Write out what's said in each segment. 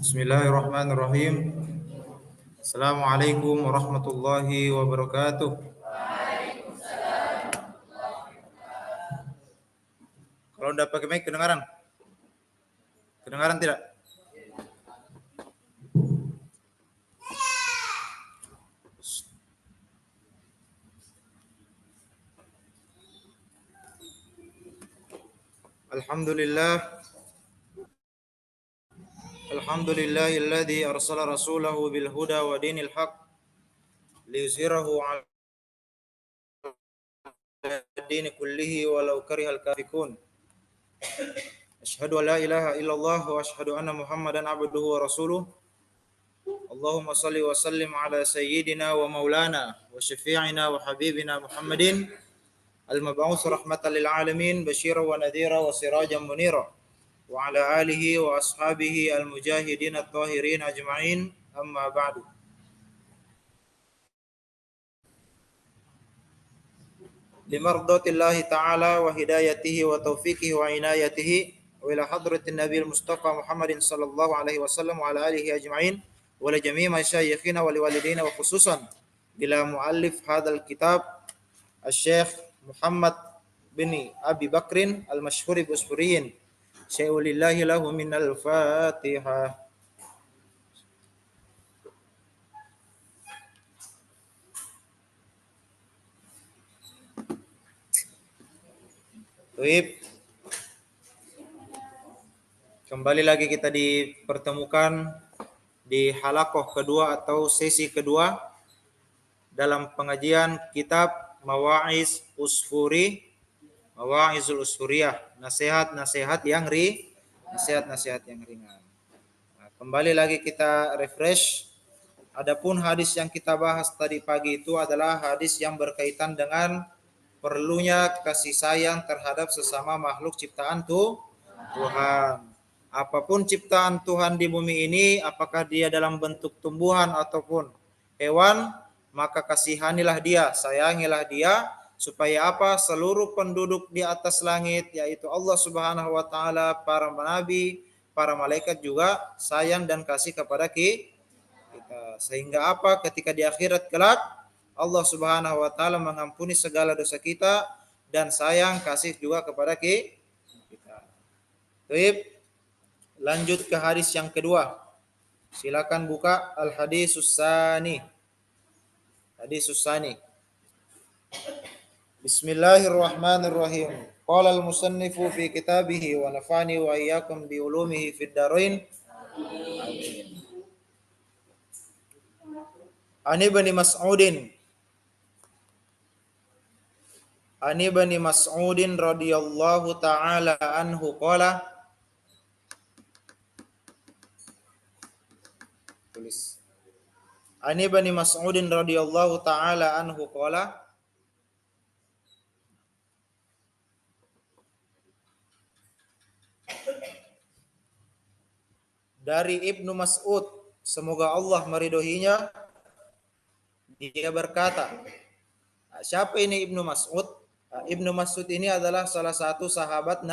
Bismillahirrahmanirrahim. Assalamualaikum warahmatullahi wabarakatuh. Kalau udah pakai mic kedengaran? Kedengaran tidak? Alhamdulillah. Alhamdulillahilladzi arsala rasulahu bil huda wa dinil haq liyuzhirahu 'ala ad-din kullihi walau karihal kafirun. Asyhadu an la ilaha illallah wa asyhadu anna Muhammadan abduhu wa rasuluh. Allahumma salli wa sallim ala sayyidina wa maulana wa syafi'ina wa habibina Muhammadin al-mab'uts rahmatan lil alamin basyiran wa nadhira wa sirajan munira wa ala alihi wa ashabihi al-mujahidin at-tahirin ajma'in, amma ba'du. Limardatillahi ta'ala wa hidayatihi wa taufiqihi wa inayatihi wa ila hadratin nabiyil mustafa Muhammadin sallallahu alaihi wasallam wa ala alihi ajma'in wa la jami'i masyayikhina wa liwalidina wa khususan ila muallif hadzal kitab Asy-Syaikh Muhammad bin Abi Bakrin al-Mashhuri Busfuriyin syai'ulillahi lahu minal Fatihah. Baik. Kembali lagi kita dipertemukan di halaqah kedua atau sesi kedua dalam pengajian kitab Mawa'iz Usfuri, Mawa'izul Usfuriyah, nasihat-nasihat yang ringan. Nah, kembali lagi kita refresh. Adapun hadis yang kita bahas tadi pagi itu adalah hadis yang berkaitan dengan perlunya kasih sayang terhadap sesama makhluk ciptaan Tuhan. Apapun ciptaan Tuhan di bumi ini, apakah dia dalam bentuk tumbuhan ataupun hewan, maka kasihanilah dia, sayangilah dia, supaya apa? Seluruh penduduk di atas langit, yaitu Allah Subhanahu wa taala, para nabi, para malaikat juga sayang dan kasih kepada kita. Sehingga apa? Ketika di akhirat kelak, Allah Subhanahu wa taala mengampuni segala dosa kita dan sayang kasih juga kepada kita. Baik. Lanjut ke hadis yang kedua. Silakan buka al-hadisus tsani. Hadisus tsani. Bismillahirrahmanirrahim. Qala al-musannifu fi kitabihi wa nafani wa iyyakum bi ulumihi fid darain. Amin. Ani bani Mas'udin. Ani bani Mas'udin radhiyallahu ta'ala anhu qala. Tulis. Ani bani Mas'udin radhiyallahu ta'ala anhu qala. Dari Ibnu Mas'ud, semoga Allah meridhoinya, dia berkata. Siapa ini Ibnu Mas'ud? Ibnu Mas'ud ini adalah salah satu sahabat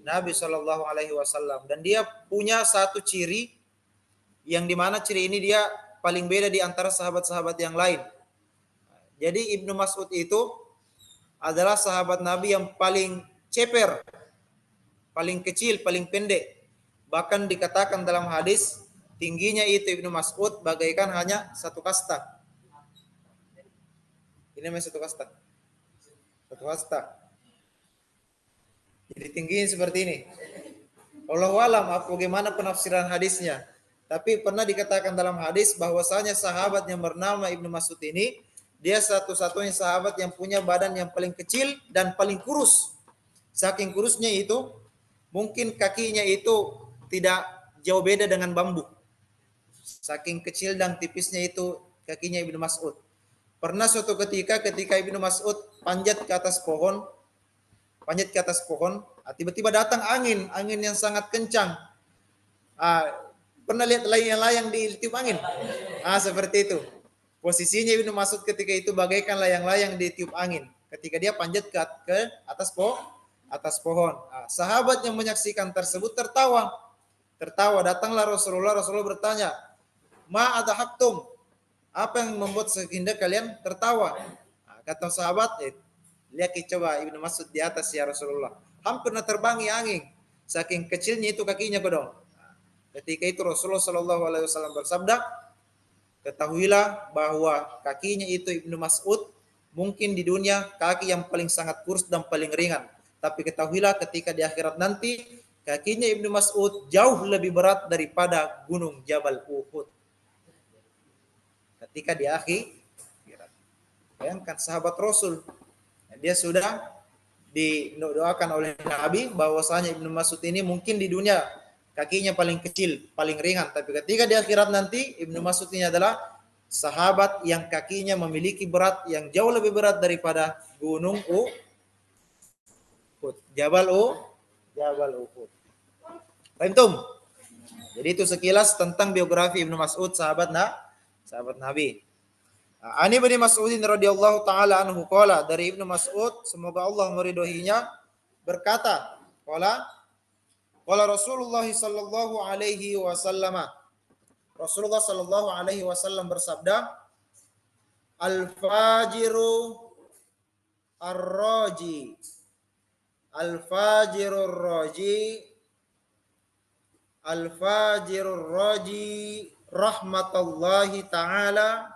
Nabi Shallallahu Alaihi Wasallam, dan dia punya satu ciri yang dimana ciri ini dia paling beda di antara sahabat-sahabat yang lain. Jadi Ibnu Mas'ud itu adalah sahabat Nabi yang paling ceper, paling kecil, paling pendek. Bahkan dikatakan dalam hadis, tingginya itu Ibnu Mas'ud bagaikan hanya satu kasta. Ini namanya satu kasta. Satu kasta. Jadi tingginya seperti ini. Wallahu alam bagaimana penafsiran hadisnya. Tapi pernah dikatakan dalam hadis bahwasanya sahabat yang bernama Ibnu Mas'ud ini, dia satu-satunya sahabat yang punya badan yang paling kecil dan paling kurus. Saking kurusnya itu, mungkin kakinya itu tidak jauh beda dengan bambu. Saking kecil dan tipisnya itu kakinya Ibnu Mas'ud. Pernah suatu ketika Ibnu Mas'ud panjat ke atas pohon, tiba-tiba datang angin yang sangat kencang. Pernah lihat layang-layang ditiup angin? Seperti itu. Posisinya Ibnu Mas'ud ketika itu bagaikan layang-layang ditiup angin. Ketika dia panjat ke atas pohon. Sahabat yang menyaksikan tersebut tertawa. tertawa. Datanglah Rasulullah bertanya, "Ma adhaktum?" Apa yang membuat sehingga kalian tertawa? Nah, kata sahabat, lihat coba Ibnu Mas'ud di atas ya Rasulullah. Hampir terbangi angin. Saking kecilnya itu kakinya kodong. Ketika itu Rasulullah Shallallahu Alaihi Wasallam bersabda, ketahuilah bahwa kakinya itu Ibnu Mas'ud mungkin di dunia kaki yang paling sangat kurus dan paling ringan. Tapi ketahuilah ketika di akhirat nanti kakinya Ibnu Mas'ud jauh lebih berat daripada gunung Jabal Uhud. Ketika di akhirat. Bayangkan sahabat Rasul, dia sudah didoakan oleh Nabi bahwasanya Ibnu Mas'ud ini mungkin di dunia kakinya paling kecil, paling ringan, tapi ketika di akhirat nanti Ibnu Mas'ud ini adalah sahabat yang kakinya memiliki berat yang jauh lebih berat daripada gunung Uhud, Jabal Uhud. Paham? Jadi itu sekilas tentang biografi Ibnu Mas'ud, sahabat Nabi. Ani bin Mas'udin radhiyallahu taala anhu qala, dari Ibnu Mas'ud semoga Allah meridhoinya berkata, qala Rasulullah sallallahu alaihi wasallam, Rasulullah sallallahu alaihi wasallam bersabda, al-fajiru ar-raji, al-fajirur raji, al-fajirur raji rahmatullahi taala,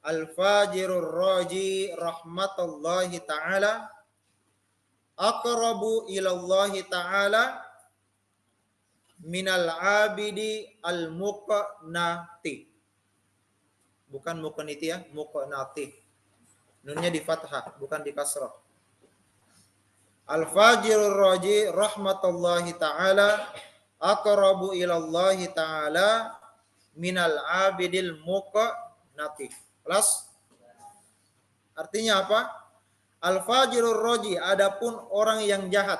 al-fajirur raji rahmatullahi ta'ala aqrabu ilallahi ta'ala minal abidi al-muqnati. Bukan muqniti ya, muqnati. Nunnya di fathah, bukan di kasrah. Al-fajirur raji rahmatullahi ta'ala aqrabu ilallahi ta'ala minal abidil muqnati. Plus artinya apa? Al-fajirur roji, adapun orang yang jahat.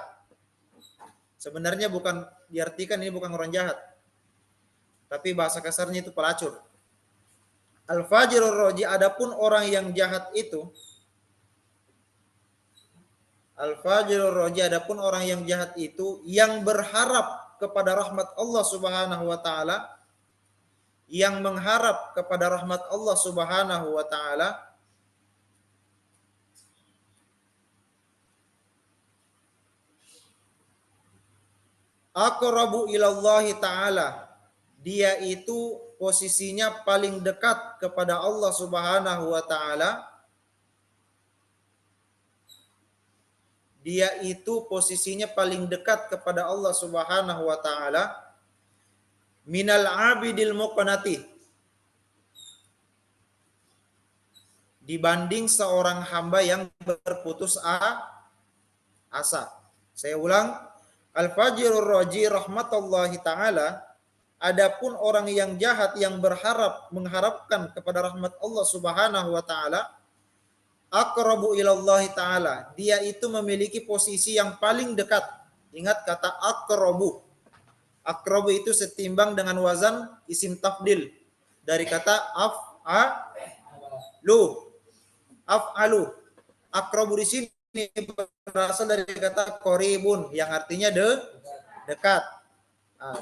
Sebenarnya bukan diartikan ini bukan orang jahat, tapi bahasa kasarnya itu pelacur. Al-fajirur roji, adapun orang yang jahat itu. Al-fajirur roji, adapun orang yang jahat itu yang berharap kepada rahmat Allah Subhanahu wa taala, yang mengharap kepada rahmat Allah Subhanahu wa taala, aqrabu ilallahi taala, dia itu posisinya paling dekat kepada Allah Subhanahu wa taala. Dia itu posisinya paling dekat kepada Allah Subhanahu wa taala minal abidil muqnati, dibanding seorang hamba yang berputus asa. Saya ulang, al-fajirur raji rahmatullahi taala, adapun orang yang jahat yang mengharapkan kepada rahmat Allah Subhanahu wa taala, aqrabu ilallahi taala, dia itu memiliki posisi yang paling dekat. Ingat kata aqrabu. Aqrabu itu setimbang dengan wazan isim tafdil dari kata af'alu. Aqrabu di sini berasal dari kata qaribun yang artinya dekat.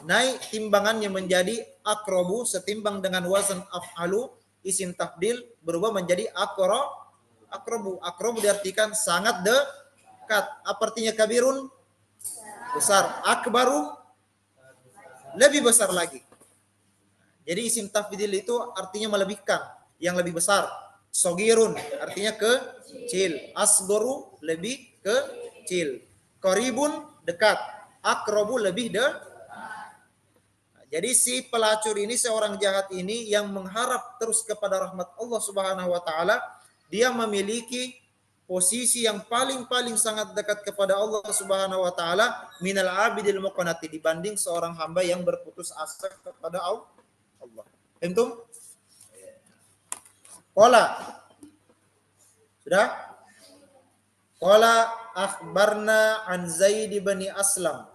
Naik timbangannya menjadi aqrabu setimbang dengan wazan af'alu, isim tafdil berubah menjadi aqrabu. Aqrabu diartikan sangat dekat. Apa artinya kabirun? Besar. Akbaru lebih besar lagi. Jadi isim tafdil itu artinya melebihkan, yang lebih besar. Sogirun artinya kecil. Asgoru lebih kecil. Qaribun dekat. Akrobu lebih dekat. Jadi si pelacur ini, seorang jahat ini yang mengharap terus kepada rahmat Allah Subhanahu wa taala, dia memiliki posisi yang paling sangat dekat kepada Allah Subhanahu wa taala minal abidil muqnati, dibanding seorang hamba yang berputus asa kepada Allah. Entum? Qala. Sudah? Qala akhbarna an Zaid bin Aslam.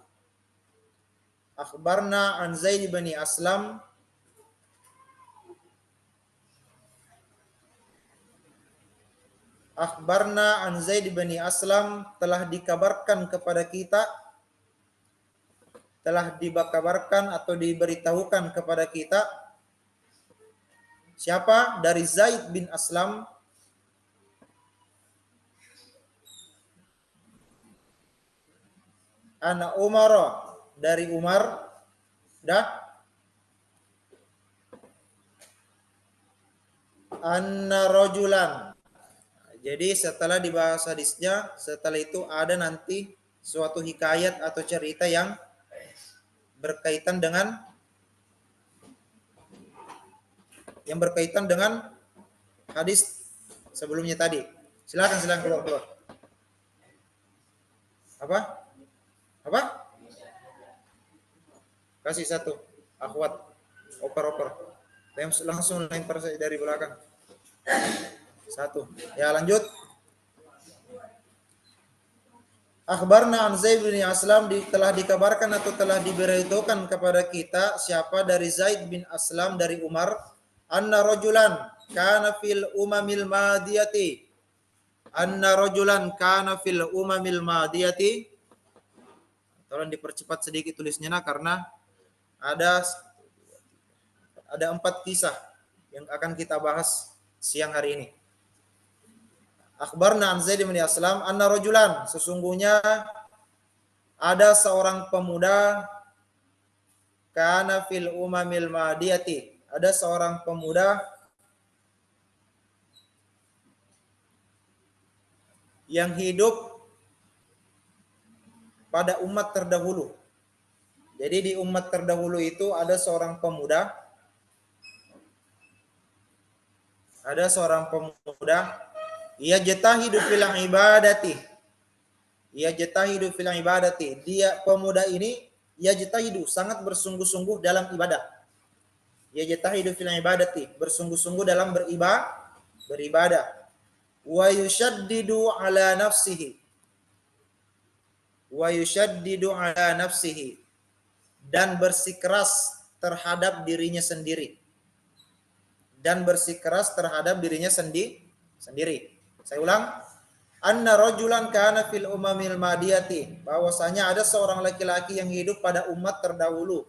Akhbarna an Zaid bin Aslam Akhbarna an Zaid bin Aslam, telah dikabarkan kepada kita telah dikabarkan atau diberitahukan kepada kita. Siapa? Dari Zaid bin Aslam, ana Umar, dari Umar, dah, anna rajulan. Jadi setelah dibahas hadisnya, setelah itu ada nanti suatu hikayat atau cerita yang berkaitan dengan hadis sebelumnya tadi. Silakan keluar. Apa? Apa? Kasih satu. Akhwat. Oper. Langsung lempar saya dari belakang. Satu. Ya, lanjut. Akhbarna an Zaid bin Aslam, telah dikabarkan atau telah diberitahukan kepada kita siapa dari Zaid bin Aslam dari Umar, anna rajulan kana fil umamil madiyati. Anna rajulan kana fil umamil madiyati. Tolong dipercepat sedikit tulisnya karena ada 4 kisah yang akan kita bahas siang hari ini. Akhbarna an Zaid bin Aslam anna rajulan, sesungguhnya ada seorang pemuda, kana fil umamil madiyati, ada seorang pemuda yang hidup pada umat terdahulu. Jadi di umat terdahulu itu ada seorang pemuda, ia jatahidu fil ibadati. Dia pemuda ini yajtahidu, sangat bersungguh-sungguh dalam ibadah. Yajtahidu fil ibadati, bersungguh-sungguh dalam beribadah. Wa yushaddidu ala nafsihi. Dan bersikeras terhadap dirinya sendiri. Saya ulang. Anna rajulan kana fil umamil madiyati, bahwasanya ada seorang laki-laki yang hidup pada umat terdahulu.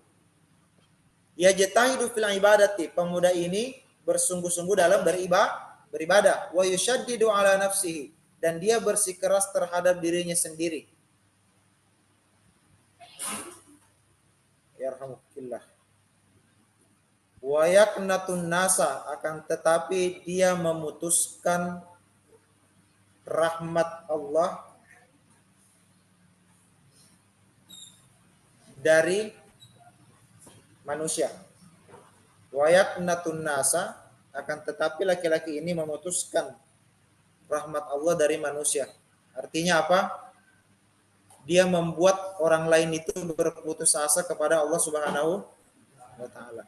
Yajtahidu fil ibadati, pemuda ini bersungguh-sungguh dalam beribadah. Wa yushaddidu ala nafsihi, dan dia bersikeras terhadap dirinya sendiri. Yarhamukallah. Wa yaqnatun nasa, akan tetapi dia memutuskan rahmat Allah dari manusia. Wa yaqnatun nasa, akan tetapi laki-laki ini memutuskan rahmat Allah dari manusia. Artinya apa? Dia membuat orang lain itu berputus asa kepada Allah Subhanahu wa taala.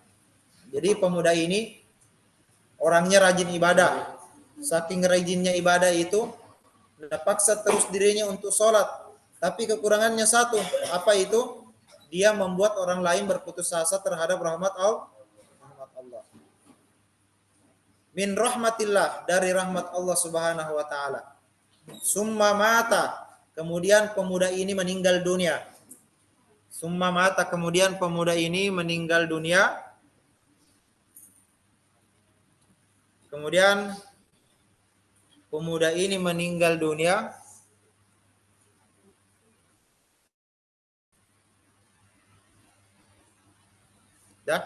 Jadi pemuda ini orangnya rajin ibadah. Saking rajinnya ibadah itu, paksa terus dirinya untuk sholat. Tapi kekurangannya satu. Apa itu? Dia membuat orang lain berputus asa terhadap rahmat Allah. Min rahmatillah, dari rahmat Allah Subhanahu wa taala. Summa mata, kemudian pemuda ini meninggal dunia. Kemudian pemuda ini meninggal dunia. Dah.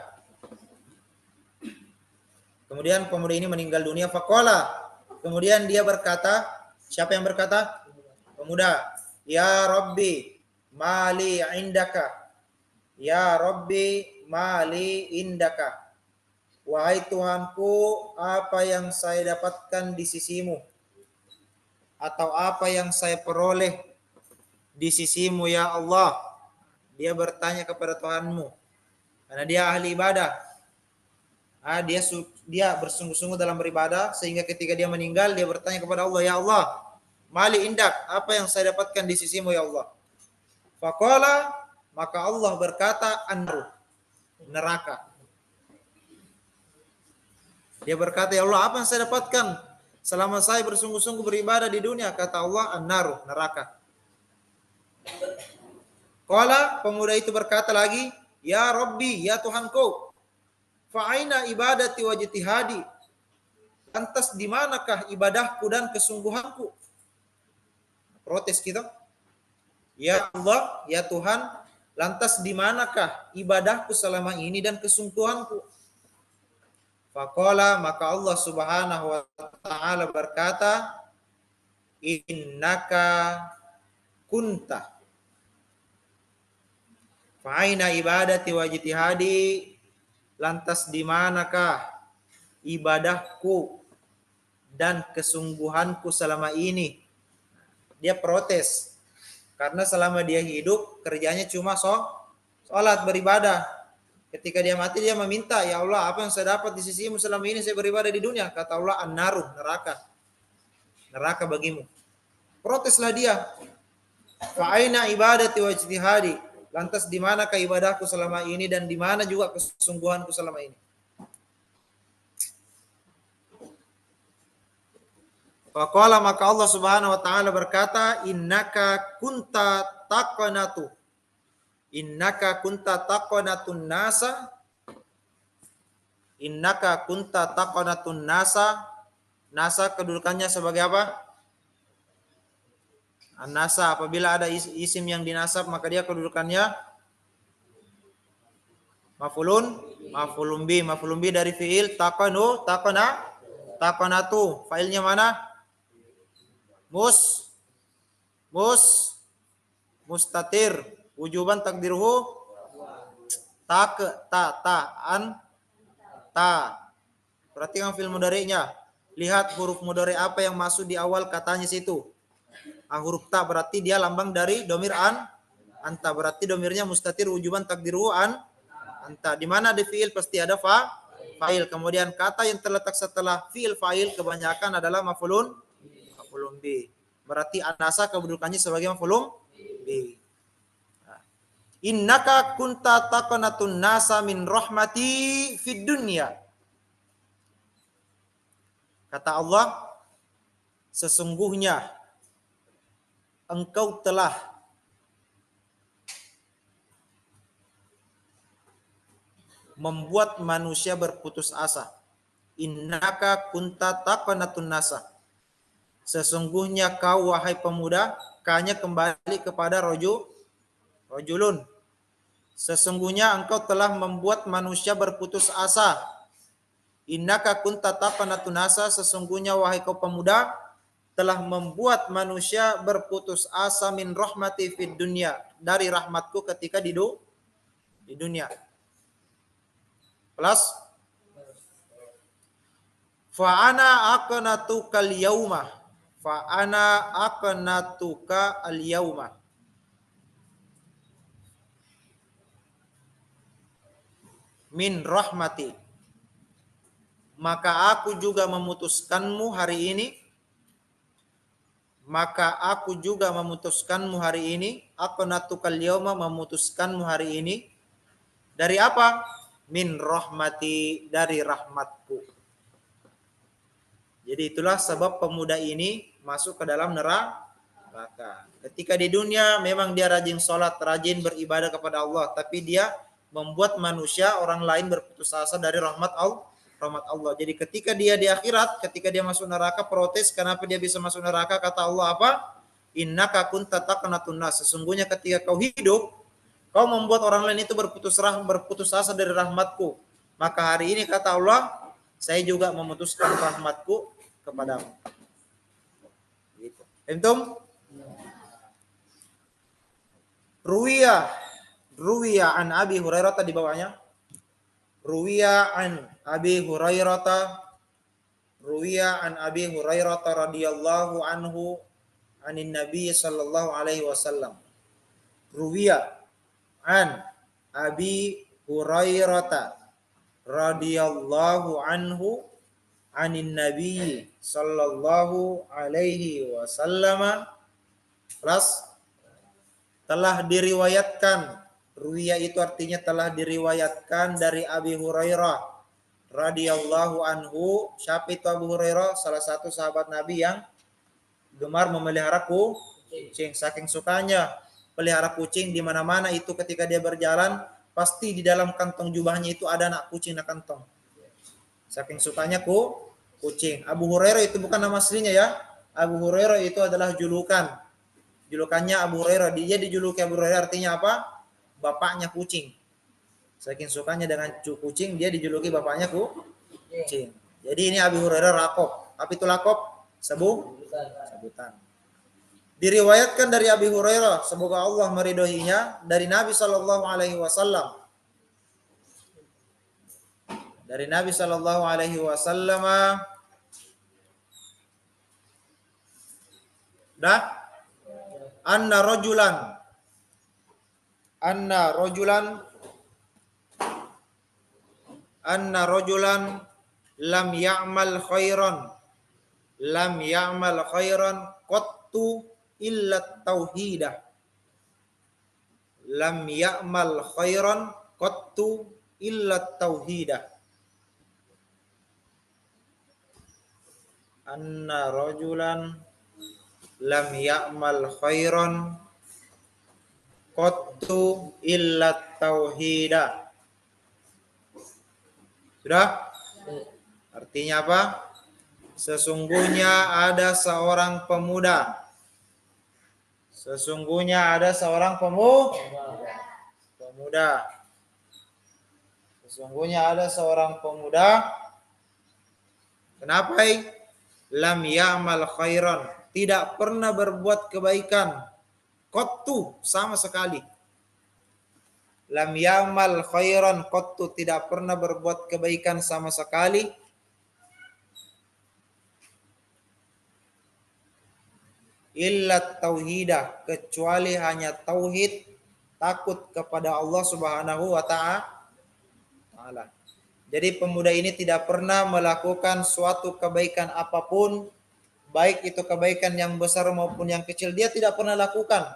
Kemudian pemuda ini meninggal dunia. Faqala, kemudian dia berkata, siapa yang berkata? Pemuda. Ya Rabbi, mali indaka. Ya Rabbi, mali indaka. Wahai Tuhanku, apa yang saya dapatkan di sisimu? Atau apa yang saya peroleh di sisimu ya Allah? Dia bertanya kepada Tuhanmu. Karena dia ahli ibadah. Dia bersungguh-sungguh dalam beribadah, sehingga ketika dia meninggal, dia bertanya kepada Allah, ya Allah, mali indak, apa yang saya dapatkan di sisimu ya Allah? Faqala, maka Allah berkata, anru, neraka. Dia berkata, ya Allah, apa yang saya dapatkan selama saya bersungguh-sungguh beribadah di dunia? Kata Allah, an-naru, neraka. Qala, pemuda itu berkata lagi, ya Rabbi, ya Tuhanku, fa'aina ibadati wa jitihadi. Lantas di manakah ibadahku dan kesungguhanku? Protes kita. Ya Allah, ya Tuhan, lantas di manakah ibadahku selama ini dan kesungguhanku? Faqala, maka Allah Subhanahu wa taala berkata, innaka kunta fa'aina ibadati wa jitihadi, lantas di manakah ibadahku dan kesungguhanku selama ini? Dia protes karena selama dia hidup kerjanya cuma sholat, beribadah. Ketika dia mati dia meminta, ya Allah, apa yang saya dapat di sisimu selama ini saya beribadah di dunia? Kata Allah, an-naru, neraka bagimu. Proteslah dia. Fa'aina ibadati wa ijtihadi, lantas di manakah ibadahku selama ini dan di mana juga kesungguhanku selama ini? Faqala, maka Allah Subhanahu wa taala berkata, innaka kunta taqanatu. Innaka kunta taqanatun nasa. Innaka kunta taqanatun nasa. Nasa kedudukannya sebagai apa? An-nasa, apabila ada isim yang dinasab maka dia kedudukannya maf'ulun bi dari fiil taqanatu. Failnya mana? Mustatir. Wujuban takdiruhu ta. Perhatikan fiil mudhari'nya. Lihat huruf mudhari' apa yang masuk di awal katanya situ. Huruf ta berarti dia lambang dari domir anta, berarti domirnya mustatir wujuban takdiruhu anta. Di mana di fiil pasti ada fa'il. Kemudian kata yang terletak setelah fiil fa'il kebanyakan adalah maf'ulun bi. Berarti anasa kedudukannya sebagai maf'ulun bi. Innaka kunta taqanatun nasa min rahmati fid dunya. Kata Allah, sesungguhnya engkau telah membuat manusia berputus asa. Innaka kunta taqanatun nasa. Sesungguhnya kau wahai pemuda, kanya kembali kepada rojulun. Sesungguhnya engkau telah membuat manusia berputus asa. Innaka kunta taqanatun nasa. Sesungguhnya wahai kau pemuda telah membuat manusia berputus asa min rahmati fid dunya, dari rahmatku ketika di dunia. Plus fa'ana aqnatuka al-yauma. Fa'ana aqnatuka al-yauma. Min rahmati. Maka aku juga memutuskanmu hari ini. Maka aku juga memutuskanmu hari ini. Aqnatukal yauma, memutuskanmu hari ini. Dari apa? Min rahmati, dari rahmatku. Jadi itulah sebab pemuda ini masuk ke dalam neraka. Ketika di dunia memang dia rajin sholat, rajin beribadah kepada Allah, tapi dia membuat manusia orang lain berputus asa dari rahmat Allah. Jadi ketika dia di akhirat, ketika dia masuk neraka, protes kenapa dia bisa masuk neraka. Kata Allah apa? Innaka kunta taqanatun nas. Sesungguhnya ketika kau hidup, kau membuat orang lain itu berputus asa dari rahmatku. Maka hari ini kata Allah, saya juga memutuskan rahmatku kepadamu. Gitu. Entum? Ruwiya an Abi Hurairah di bawahnya. Ruwiya an Abi Hurairah radhiyallahu anhu anin Nabi sallallahu alaihi wasallam. Ruwiya an Abi Hurairah radhiyallahu anhu anin Nabi sallallahu alaihi wasallam. Plus telah diriwayatkan. Ruwiya itu artinya telah diriwayatkan dari Abi Hurairah radhiyallahu anhu. Siapa itu Abu Hurairah? Salah satu sahabat Nabi yang gemar memelihara kucing. Saking sukanya pelihara kucing di mana-mana itu ketika dia berjalan pasti di dalam kantong jubahnya itu ada anak kucing na kantong. Saking sukanya kucing. Abu Hurairah itu bukan nama aslinya ya. Abu Hurairah itu adalah julukan. Julukannya Abu Hurairah. Dia dijuluki Abu Hurairah artinya apa? Bapaknya kucing. Saking sukanya dengan kucing, dia dijuluki bapaknya kucing. Jadi ini Abu Hurairah lakop. Apa itu lakop? Sebutan. Diriwayatkan dari Abi Hurairah, semoga Allah meridhoinya, dari Nabi Shallallahu Alaihi Wasallam. Dari Nabi Shallallahu Alaihi Wasallam, dah, anna rojulan lam ya'mal khairan qattu illa tauhidah. Lam ya'mal khairan qattu illa tauhidah. Anna rajulan lam ya'mal khairan qattu illa tauhidah. Sudah? Artinya apa? Sesungguhnya ada seorang pemuda. Sesungguhnya ada seorang pemuda. Sesungguhnya ada seorang pemuda. Kenapa? Lam ya'mal khairan. Tidak pernah berbuat kebaikan. Qattu, sama sekali. Lam ya'mal khairan qattu, tidak pernah berbuat kebaikan sama sekali. Illa tauhidah, kecuali hanya tauhid, takut kepada Allah Subhanahu wa ta'ala. Jadi pemuda ini tidak pernah melakukan suatu kebaikan apapun, baik itu kebaikan yang besar maupun yang kecil, dia tidak pernah lakukan.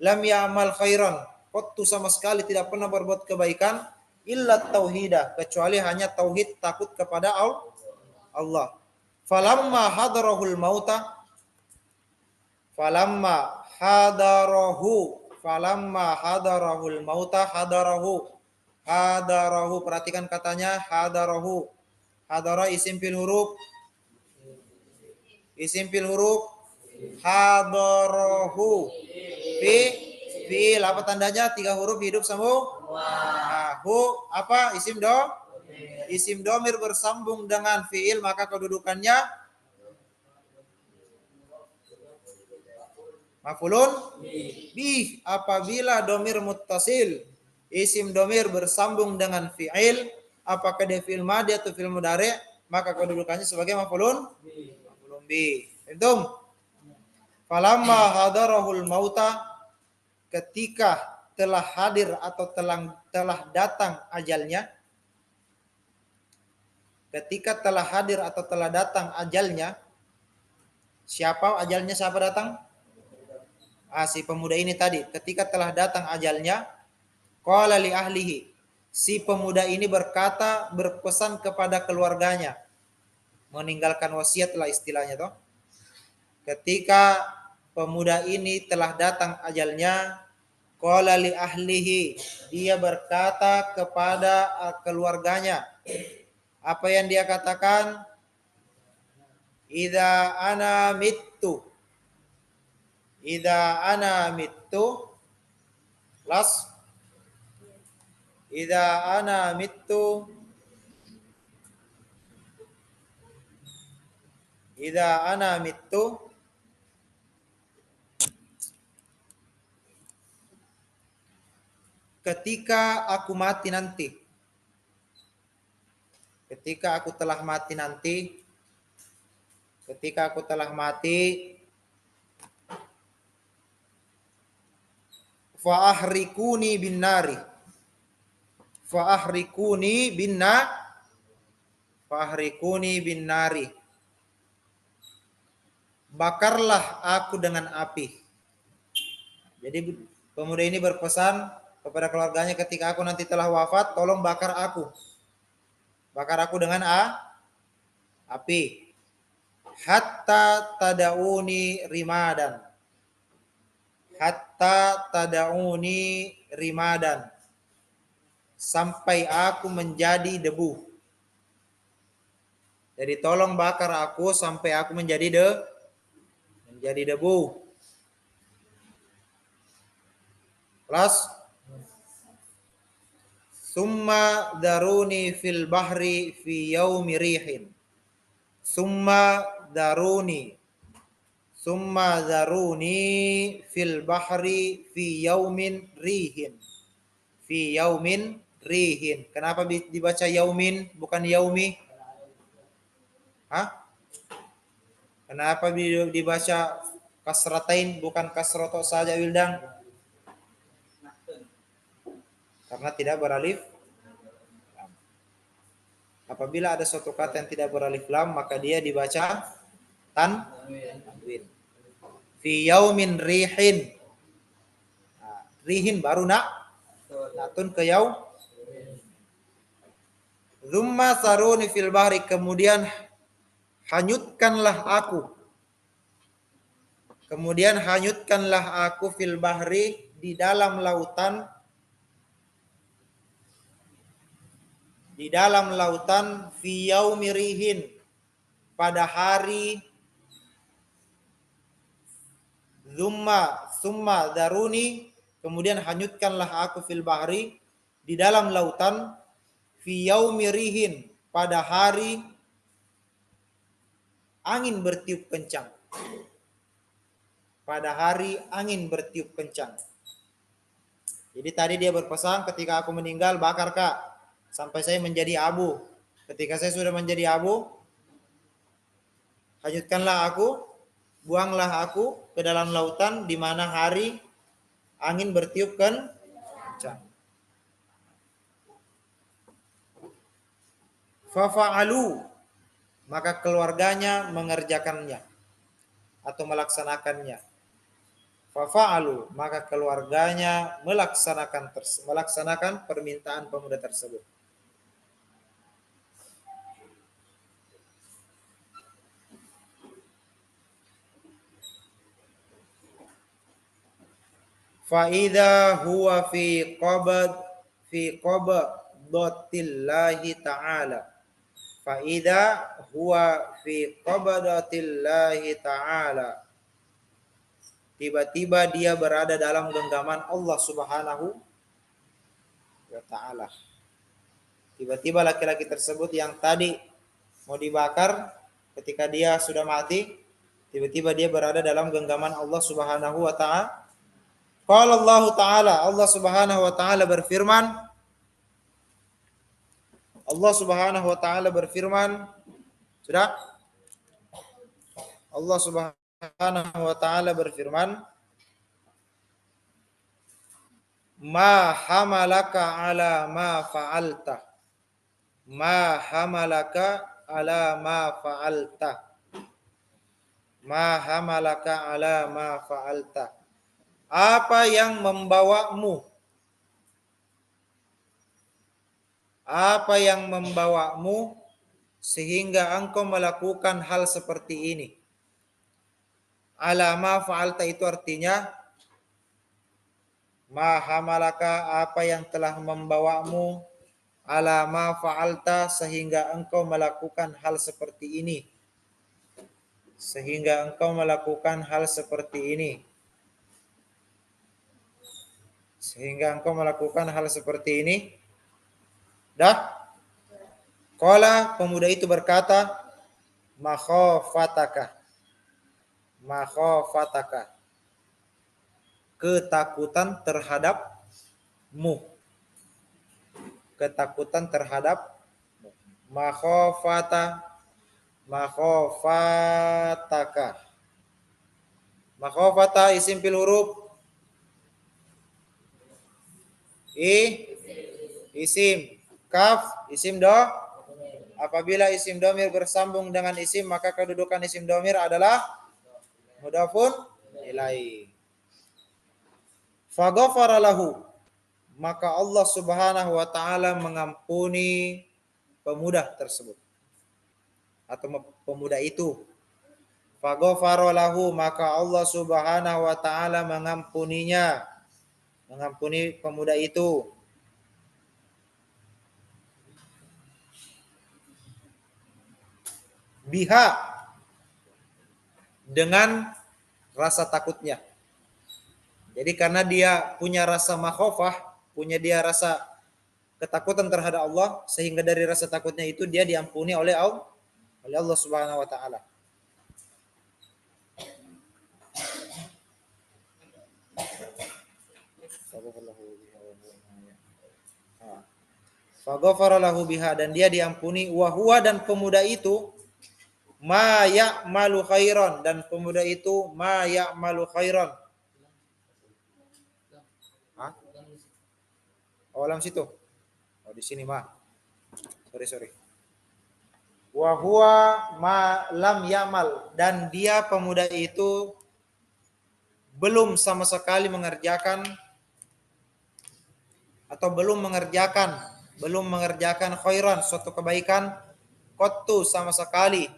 Lam ya'mal khairan, qattu, sama sekali tidak pernah berbuat kebaikan, illa tauhidah, kecuali hanya tauhid, takut kepada Allah. Falamma hadarahul mauta, falamma hadarahul mauta, hadarahu, perhatikan katanya hadarahu. Hadara isim fil huruf hadarahu. Fi'il apa tandanya? 3 huruf hidup sambung. Hu apa? Isim domir bersambung dengan fi'il, maka kedudukannya maf'ulun bih. Apabila domir muttasil, isim domir bersambung dengan fi'il, apakah dia fi'il madhi atau fi'il mudhari', maka kedudukannya sebagai maf'ulun bih. Entum? Falamma hadarahul mauta, ketika telah hadir atau telah datang ajalnya. Ketika telah hadir atau telah datang ajalnya. Siapa ajalnya? Siapa datang? Si pemuda ini tadi. Ketika telah datang ajalnya, qala li ahlihi, si pemuda ini berpesan kepada keluarganya, meninggalkan wasiat lah istilahnya toh. Ketika pemuda ini telah datang ajalnya, qala li ahlihi, dia berkata kepada keluarganya. Apa yang dia katakan? Idza ana mittu las idza ana mittu ketika aku mati nanti. Ketika aku telah mati nanti. Ketika aku telah mati, fa'ahrikuni bin nari. Fa'ahrikuni bin nari. Bakarlah aku dengan api. Jadi pemuda ini berpesan kepada keluarganya, ketika aku nanti telah wafat, tolong bakar aku. Bakar aku dengan api. Hatta tadauni rimadan. hatta tada'uni rimadan, sampai aku menjadi debu. Jadi tolong bakar aku sampai aku menjadi debu. Plus summa daruni fil bahri fi yaumi rihin. Summa daruni fil bahri fi yaumin rihin. Fi yaumin rihin. Kenapa dibaca yaumin bukan yaumi? Hah? Kenapa dibaca kasratain bukan kasroto saja, Wildang? Karena tidak beralif. Apabila ada suatu kata yang tidak beralif lam, maka dia dibaca tanwin. Fi yaumin rihin. Nah, rihin baru natun ke yaum. Zumma saruni fil bahri, kemudian hanyutkanlah aku. Kemudian hanyutkanlah aku fil bahri, di dalam lautan. Di dalam lautan fi yaumi rihin, pada hari. Summa daruni, kemudian hanyutkanlah aku fil bahri, di dalam lautan, fi yaumi rihin, pada hari angin bertiup kencang. Pada hari angin bertiup kencang. Jadi tadi dia berpesan, ketika aku meninggal bakar Kak sampai saya menjadi abu. Ketika saya sudah menjadi abu, hanyutkanlah aku, buanglah aku ke dalam lautan di mana hari angin bertiup kencang. Fafa'alu, maka keluarganya mengerjakannya atau melaksanakannya. Fafa'alu, maka keluarganya melaksanakan permintaan pemuda tersebut. Fa'idha huwa fi qabdatillahi ta'ala. Fa'idha huwa fi qabdatillahi ta'ala. Tiba-tiba dia berada dalam genggaman Allah Subhanahu wa ta'ala. Tiba-tiba laki-laki tersebut yang tadi mau dibakar, ketika dia sudah mati, tiba-tiba dia berada dalam genggaman Allah Subhanahu wa ta'ala. Qala Allah Ta'ala, Allah Subhanahu wa ta'ala berfirman, Allah Subhanahu wa ta'ala berfirman, sudah? Allah Subhanahu wa ta'ala berfirman, ma hamalaka ala ma fa'alta. Ma hamalaka ala ma fa'alta. Ma hamalaka ala ma fa'alta. Apa yang membawamu? Apa yang membawamu sehingga engkau melakukan hal seperti ini? Ala ma fa'alta itu artinya ma hamalaka, apa yang telah membawamu, ala ma fa'alta, sehingga engkau melakukan hal seperti ini. Sehingga engkau melakukan hal seperti ini. Sehingga engkau melakukan hal seperti ini. Dah? Qala, pemuda itu berkata, makhafataka. Makhafataka. Ketakutan terhadapmu. Ketakutan terhadapmu. Makhafataka. Makhafata isim fil huruf. Isim. Kaf isim apabila isim domir bersambung dengan isim, maka kedudukan isim domir adalah mudhafun ilaih. Faghafara lahu, maka Allah Subhanahu wa ta'ala mengampuni pemuda tersebut atau pemuda itu. Faghafara lahu, maka Allah Subhanahu wa taala mengampuninya, mengampuni pemuda itu. Biha, dengan rasa takutnya. Jadi karena dia punya rasa makhofah, punya dia rasa ketakutan terhadap Allah, sehingga dari rasa takutnya itu dia diampuni oleh Allah Subhanahu wa taala. Faghafara lahu biha, dan dia diampuni, wa huwa, dan pemuda itu ma ya'malu khairan, dan pemuda itu ma ya'malu khairan. Hah? Oh, dalam situ. Oh, di sini mah. Sorry. Wa huwa ma lam ya'mal, dan dia pemuda itu belum sama sekali mengerjakan atau belum mengerjakan khairan, suatu kebaikan, qattu, sama sekali.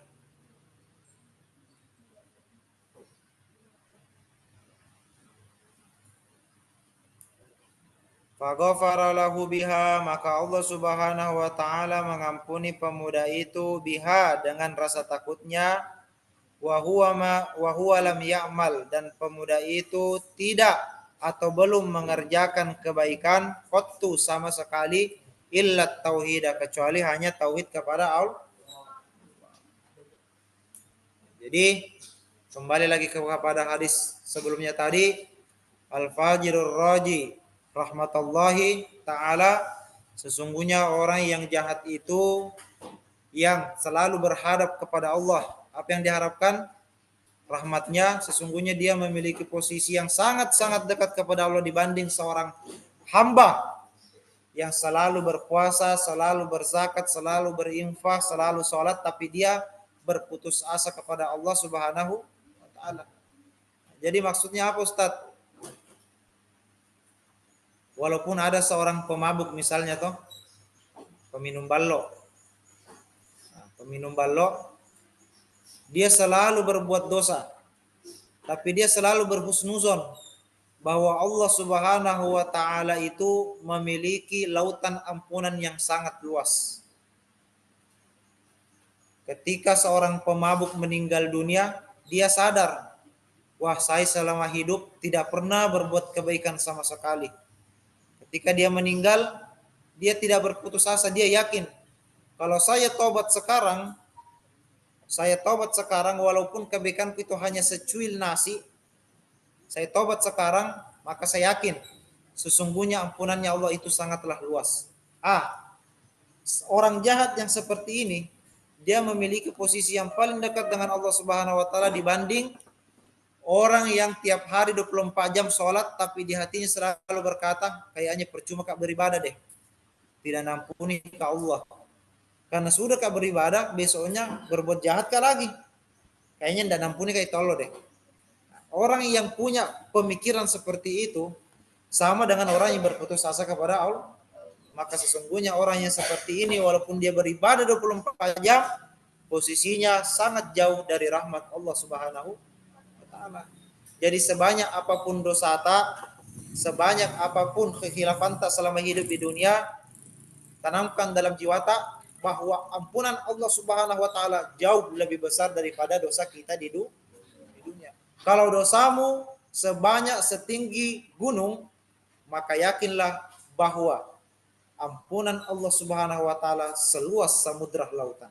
Faghafara lahu biha, maka Allah Subhanahu wa taala mengampuni pemuda itu biha, dengan rasa takutnya, wa huwa lam ya'mal, dan pemuda itu tidak atau belum mengerjakan kebaikan, qattu, sama sekali, illa tauhid, kecuali hanya tauhid kepada Allah. Jadi kembali lagi kepada hadis sebelumnya tadi, al-fajirur raji rahmatullahi taala, sesungguhnya orang yang jahat itu yang selalu berhadap kepada Allah. Apa yang diharapkan? Rahmatnya. Sesungguhnya dia memiliki posisi yang sangat-sangat dekat kepada Allah dibanding seorang hamba yang selalu berpuasa, selalu berzakat, selalu berinfak, selalu sholat, tapi dia berputus asa kepada Allah Subhanahu wa taala. Jadi maksudnya apa, Ustaz? Walaupun ada seorang pemabuk misalnya toh, peminum balok. Nah, peminum balok, dia selalu berbuat dosa, tapi dia selalu berhusnuzon bahwa Allah Subhanahu wa taala itu memiliki lautan ampunan yang sangat luas. Ketika seorang pemabuk meninggal dunia, dia sadar, wah, saya selama hidup tidak pernah berbuat kebaikan sama sekali. Ketika dia meninggal, dia tidak berputus asa, dia yakin kalau saya tobat sekarang walaupun kebaikanku itu hanya secuil nasi, saya tobat sekarang, maka saya yakin sesungguhnya ampunannya Allah itu sangatlah luas. Orang jahat yang seperti ini, dia memiliki posisi yang paling dekat dengan Allah Subhanahu wa taala dibanding orang yang tiap hari 24 jam sholat, tapi di hatinya selalu berkata, kayaknya percuma kak beribadah deh, tidak nampuni ke Allah. Karena sudah kak beribadah, besoknya berbuat jahat kak lagi, kayaknya tidak nampuni kak itu Allah deh. Orang yang punya pemikiran seperti itu sama dengan orang yang berputus asa kepada Allah. Maka sesungguhnya orang yang seperti ini, walaupun dia beribadah 24 jam, posisinya sangat jauh dari rahmat Allah Subhanahu wa taala. Jadi sebanyak apapun dosa tak, sebanyak apapun kekhilafan tak selama hidup di dunia, tanamkan dalam jiwa tak bahwa ampunan Allah Subhanahu wa taala jauh lebih besar daripada dosa kita di dunia. Kalau dosamu sebanyak setinggi gunung, maka yakinlah bahwa ampunan Allah Subhanahu wa taala seluas samudra lautan.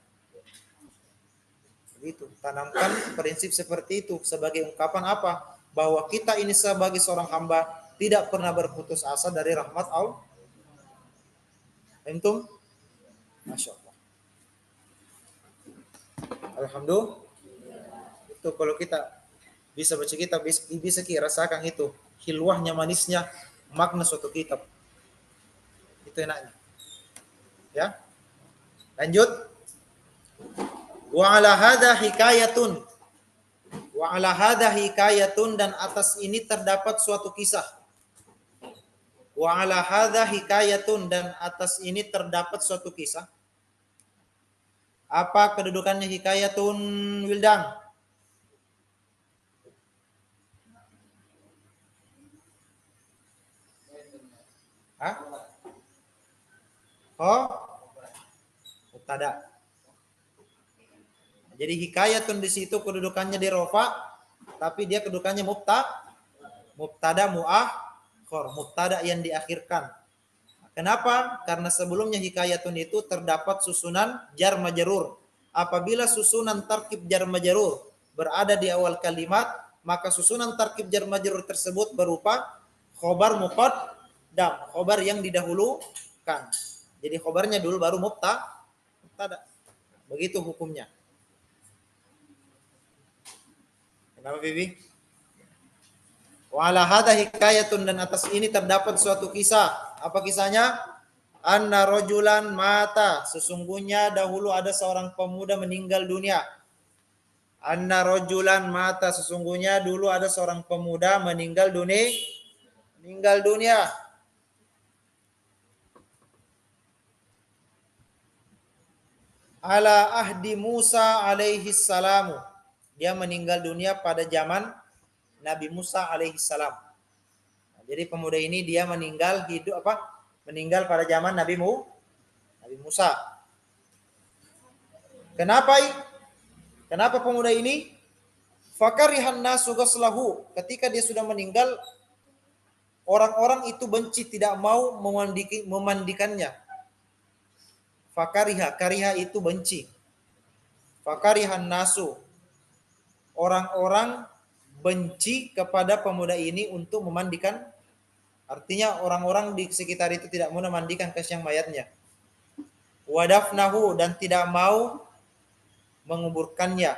Itu tanamkan prinsip seperti itu sebagai ungkapan apa? Bahwa kita ini sebagai seorang hamba tidak pernah berputus asa dari rahmat Allah. Antum? Masya Allah. Alhamdulillah. Itu kalau kita bisa baca kitab, bisa kita rasakan itu hilwahnya, manisnya makna suatu kitab. Itu enaknya. Ya. Lanjut. Wa ala hadha hikayatun. Wa ala hadha hikayatun, dan atas ini terdapat suatu kisah. Wa ala hadha hikayatun, dan atas ini terdapat suatu kisah. Apa kedudukannya hikayatun, Wildan? Hah? Oh, mubtada. Jadi hikayatun di situ kedudukannya di rofa, tapi dia kedudukannya mubtada muakhir, mubtada yang diakhirkan. Kenapa? Karena sebelumnya hikayatun itu terdapat susunan jar majrur. Apabila susunan tarkib jar majrur berada di awal kalimat, maka susunan tarkib jar majrur tersebut berupa khobar muqaddam, khobar yang didahulukan. Jadi khobarnya dulu baru mubtada. Begitu hukumnya. Kenapa Bibi? Wa ala hadha hikayatun, dan atas ini terdapat suatu kisah. Apa kisahnya? Anna rajulan mata, sesungguhnya dahulu ada seorang pemuda meninggal dunia. Anna rajulan mata, sesungguhnya dulu ada seorang pemuda meninggal dunia. Ala ahdi Musa alaihi salamu. Dia meninggal dunia pada zaman Nabi Musa alaihi salam. Jadi pemuda ini dia meninggal Meninggal pada zaman Nabi Musa. Kenapa pemuda ini? Fakarihan nasu ghaslahu. Ketika dia sudah meninggal, orang-orang itu benci, tidak mau memandikannya. Kariha itu benci. Fakarihan nasu. Orang-orang benci kepada pemuda ini untuk memandikan. Artinya orang-orang di sekitar itu tidak mau memandikan kasihan mayatnya. Wadafnahu, dan tidak mau menguburkannya.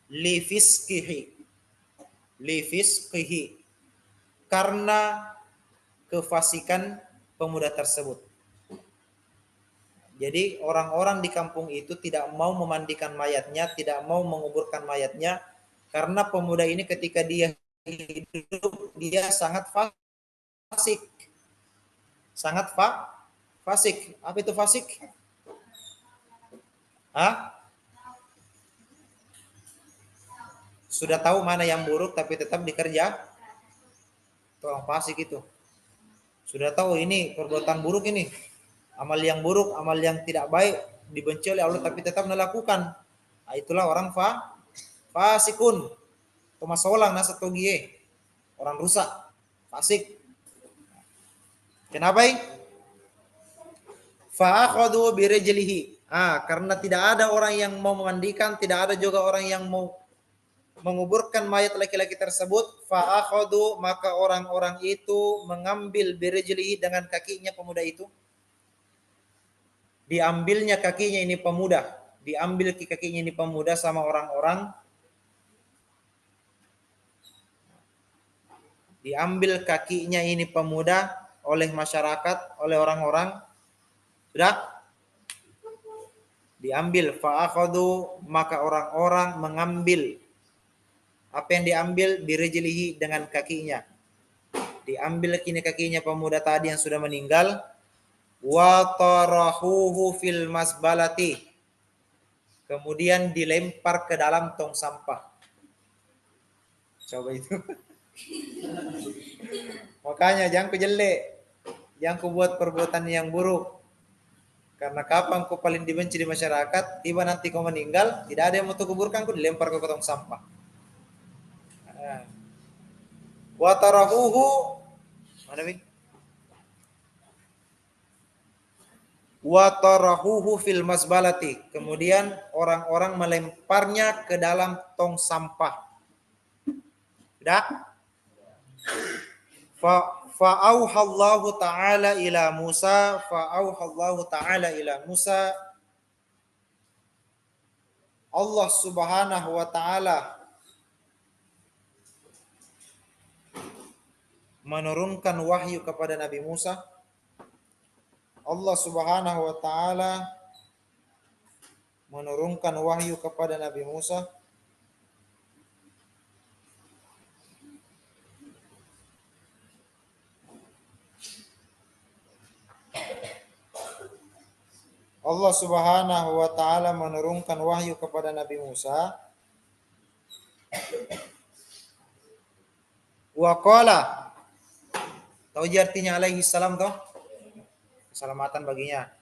Lifisqihi, karena kefasikan pemuda tersebut. Jadi orang-orang di kampung itu tidak mau memandikan mayatnya, tidak mau menguburkan mayatnya, karena pemuda ini ketika dia hidup, dia sangat fasik. Fasik. Apa itu fasik? Sudah tahu mana yang buruk tapi tetap dikerja. Itu orang fasik itu. Sudah tahu ini perbuatan buruk ini. Amal yang buruk, amal yang tidak baik, dibenci oleh Allah tapi tetap melakukan. Nah, itulah orang fasikun. Thomas Solang nasatogie. Orang rusak, fasik. Kenapa? Fa'akhadhu birijlihi. Karena tidak ada orang yang mau memandikan, tidak ada juga orang yang mau menguburkan mayat laki-laki tersebut. Fa'akhadhu, maka orang-orang itu mengambil birijlihi, dengan kakinya pemuda itu. Diambilnya kakinya ini pemuda. Diambil kakinya ini pemuda sama orang-orang. Diambil kakinya ini pemuda oleh masyarakat, oleh orang-orang. Sudah? Diambil. Fa'akhadhu, maka orang-orang mengambil. Apa yang diambil? Birijlihi, dengan kakinya. Diambil kini kakinya pemuda tadi yang sudah meninggal. Wa tarahuhu fil masbalati, kemudian dilempar ke dalam tong sampah. Coba itu. Makanya jangan kujelek, jangan kubuat perbuatan yang buruk. Karena kapan kau paling dibenci di masyarakat, tiba nanti kau meninggal, tidak ada yang mau kuburkan, kau dilempar ke tong sampah. Wa tarahuhu, mana nih? Wa tarahuhu fil masbalati, kemudian orang-orang melemparnya ke dalam tong sampah. Sudah? Fa'auhallahu ta'ala ila Musa, Allah Subhanahu wa ta'ala menurunkan wahyu kepada Nabi Musa. Allah Subhanahu wa ta'ala menurunkan wahyu kepada Nabi Musa. Allah Subhanahu wa ta'ala menurunkan wahyu kepada Nabi Musa. Wa qala, Tahu je artinya alaihi salam toh? Keselamatan baginya.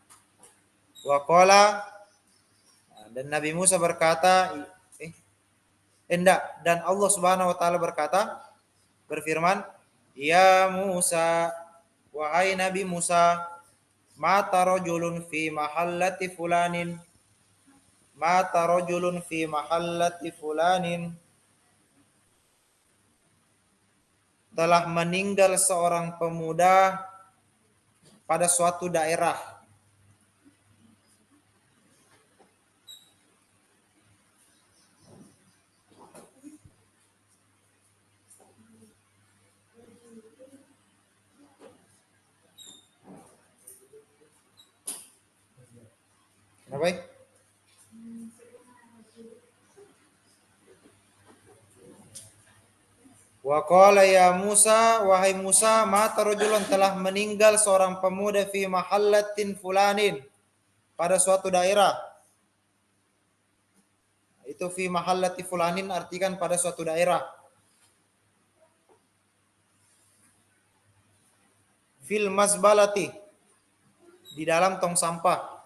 Wa qala, dan Nabi Musa berkata, enggak, dan Allah Subhanahu wa taala berfirman, "Ya Musa, wahai Nabi Musa, mata rajulun fi mahallati fulanin, mata rajulun fi mahallati fulanin." Telah meninggal seorang pemuda pada suatu daerah. Kenapa? Wa qala ya Musa, wahai Musa, mata rajulun, telah meninggal seorang pemuda fi mahallatin fulanin, pada suatu daerah. Itu fi mahallati fulanin artikan pada suatu daerah. Fil masbalati, di dalam tong sampah.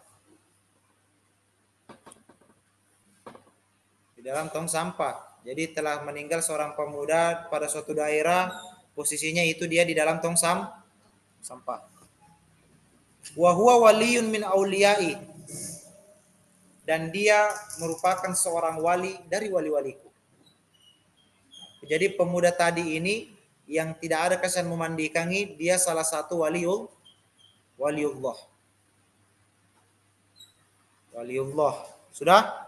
Di dalam tong sampah. Jadi telah meninggal seorang pemuda pada suatu daerah, posisinya itu dia di dalam tong sampah. Wa huwa waliyun min auliyai, dan dia merupakan seorang wali dari wali-waliku. Jadi pemuda tadi ini yang tidak ada kesan memandikangi, dia salah satu waliullah. Waliullah. Sudah?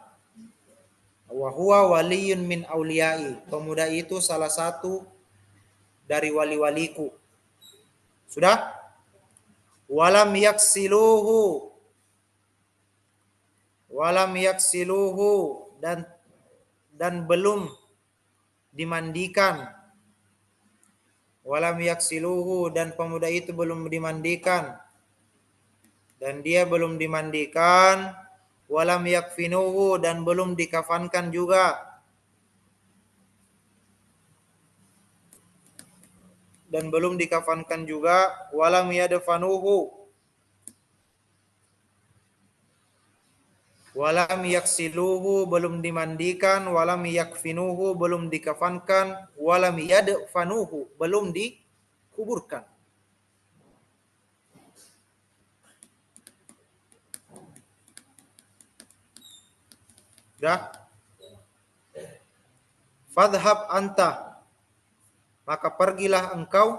Wa huwa waliyun min auliyai. Pemuda itu salah satu dari wali-waliku. Sudah? Walam yaksiluhu. Walam yaksiluhu, dan belum dimandikan. Walam yaksiluhu, dan pemuda itu belum dimandikan. Dan dia belum dimandikan. Walam yakfinuhu, dan belum dikafankan juga. Dan belum dikafankan juga. Walam yadfanuhu, walam yaksiluhu, belum dimandikan. Walam yakfinuhu, belum dikafankan. Walam yadfanuhu, belum dikuburkan. Dah. Fadhhab anta, maka pergilah engkau.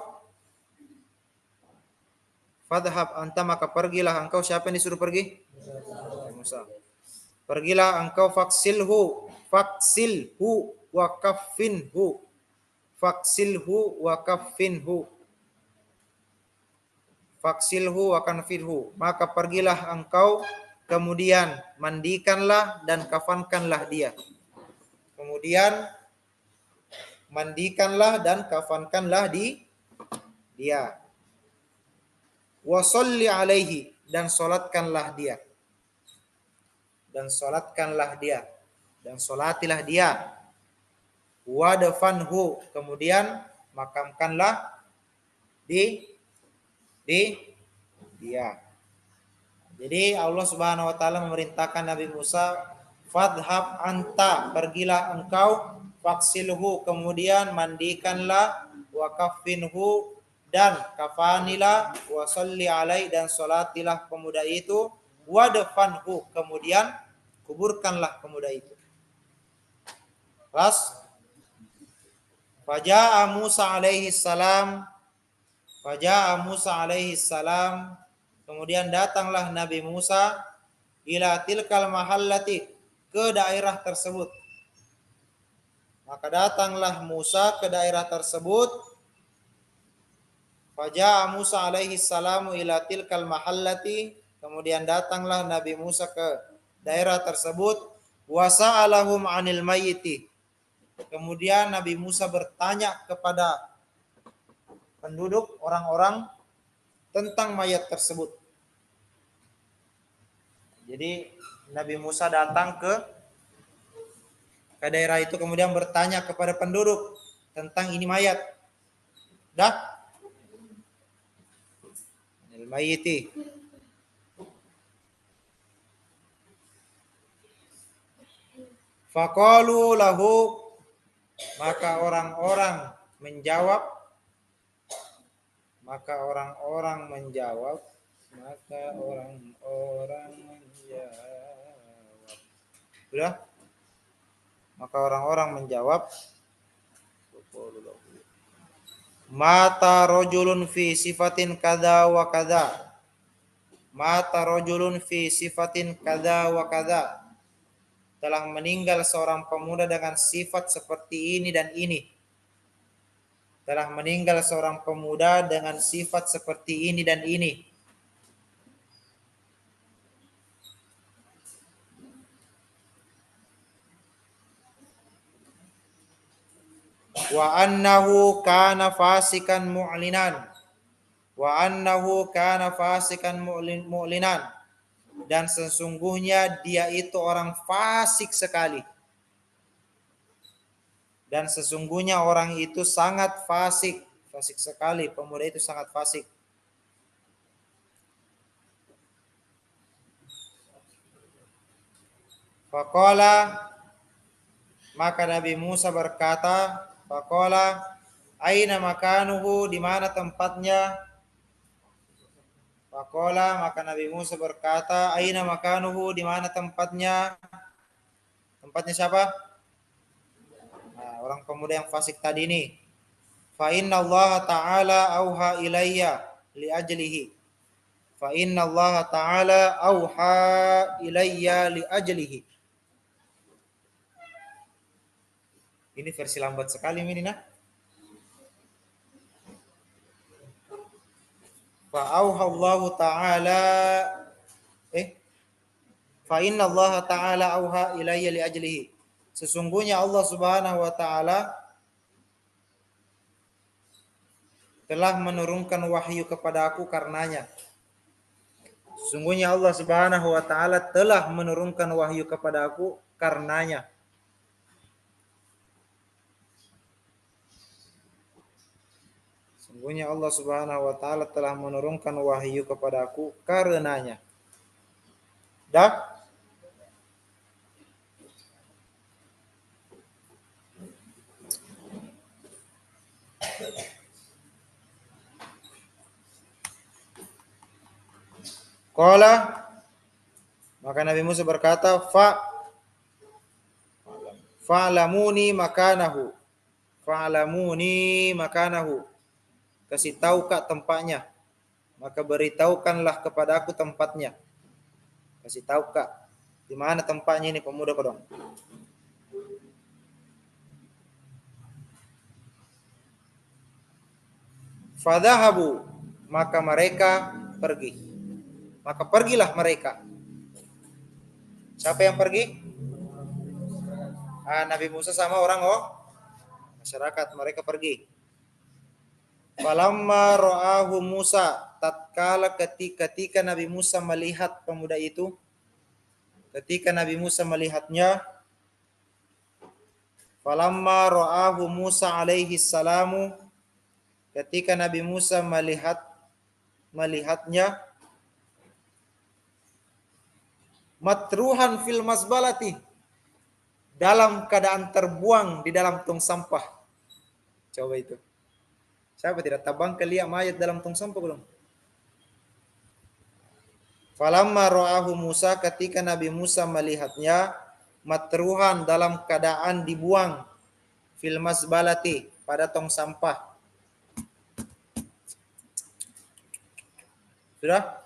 Fadhhab anta, maka pergilah engkau. Siapa yang disuruh pergi? Musa. Pergilah engkau, faksilhu wa kaffinhu. Faksilhu wa kaffinhu. Faksilhu wa kanfirhu. Maka pergilah engkau, kemudian mandikanlah dan kafankanlah dia. Kemudian mandikanlah dan kafankanlah dia. Wa sholli alaihi, dan solatkanlah dia. Dan solatkanlah dia. Dan solatilah dia. Wa dafanhu, kemudian makamkanlah di dia. Jadi Allah Subhanahu wa taala memerintahkan Nabi Musa, fadhhab anta, pergilah engkau, faksilhu, kemudian mandikanlah, wa kaffinhu, dan kafanilah, wa sholli alai, dan salatilah pemuda itu, wa dafanhu, kemudian kuburkanlah pemuda itu. Pas Faja'a Musa alaihi salam, Faja'a Musa alaihi salam, kemudian datanglah Nabi Musa ila tilkal mahallati, ke daerah tersebut. Maka datanglah Musa ke daerah tersebut. Faja'a Musa alaihi salamu ila tilkal mahallati, kemudian datanglah Nabi Musa ke daerah tersebut. Wa sa'alahum 'anil mayyiti, kemudian Nabi Musa bertanya kepada penduduk, orang-orang, tentang mayat tersebut. Jadi Nabi Musa datang ke daerah itu, kemudian bertanya kepada penduduk tentang ini mayat. Dah? mayyiti. Faqalu lahu, maka orang-orang menjawab, maka orang-orang menjawab, maka orang-orang menjawab. Sudah? Maka orang-orang menjawab, mata rajulun fi sifatin kada wa kada. Mata rajulun fi sifatin kada wa kada. Telah meninggal seorang pemuda dengan sifat seperti ini dan ini. Telah meninggal seorang pemuda dengan sifat seperti ini dan ini. Wa annahu kana fasikan mu'linan. Wa annahu kana fasikan mu'linan. Dan sesungguhnya dia itu orang fasik sekali. Dan sesungguhnya orang itu sangat fasik. Fasik sekali, pemuda itu sangat fasik. Faqala, maka Nabi Musa berkata, faqala, aina makanuhu, di mana tempatnya? Faqala, maka Nabi Musa berkata, aina makanuhu, di mana tempatnya? Tempatnya siapa? Nah, orang pemuda yang fasik tadi ini. Fa inna Allah ta'ala auha ilayya li ajlihi. Fa inna Allah ta'ala auha ilayya li ajlihi. Ini versi lambat sekali ini nah. Fa auha Allah ta'ala fa inna Allah ta'ala auha ilayya li ajlihi. Sesungguhnya Allah Subhanahu wa taala telah menurunkan wahyu kepada aku karenanya. Sesungguhnya Allah Subhanahu wa taala telah menurunkan wahyu kepada aku karenanya. Sesungguhnya Allah Subhanahu wa taala telah menurunkan wahyu kepada aku karenanya. Dah? Qala, maka Nabi Musa berkata, fa'lamuni makanahu. Fa'lamuni makanahu. Kasih tahu Kak tempatnya. Maka beritahukanlah kepada aku tempatnya. Kasih tahu Kak, di mana tempatnya ini pemuda kodong. Fadhahabu, maka mereka pergi. Maka pergilah mereka. Siapa yang pergi? Nabi Musa sama orang masyarakat, mereka pergi. Falamma ra'ahu Musa, tatkala ketika Nabi Musa melihat pemuda itu, ketika Nabi Musa melihatnya, falamma ra'ahu Musa alaihi salamu, ketika Nabi Musa melihatnya, matruhan fil masbalati, dalam keadaan terbuang di dalam tong sampah. Coba itu. Siapa tidak tabang lihat mayat dalam tong sampah belum? Falamma ra'ahu Musa, ketika Nabi Musa melihatnya, matruhan dalam keadaan dibuang fil masbalati, pada tong sampah. Sudah?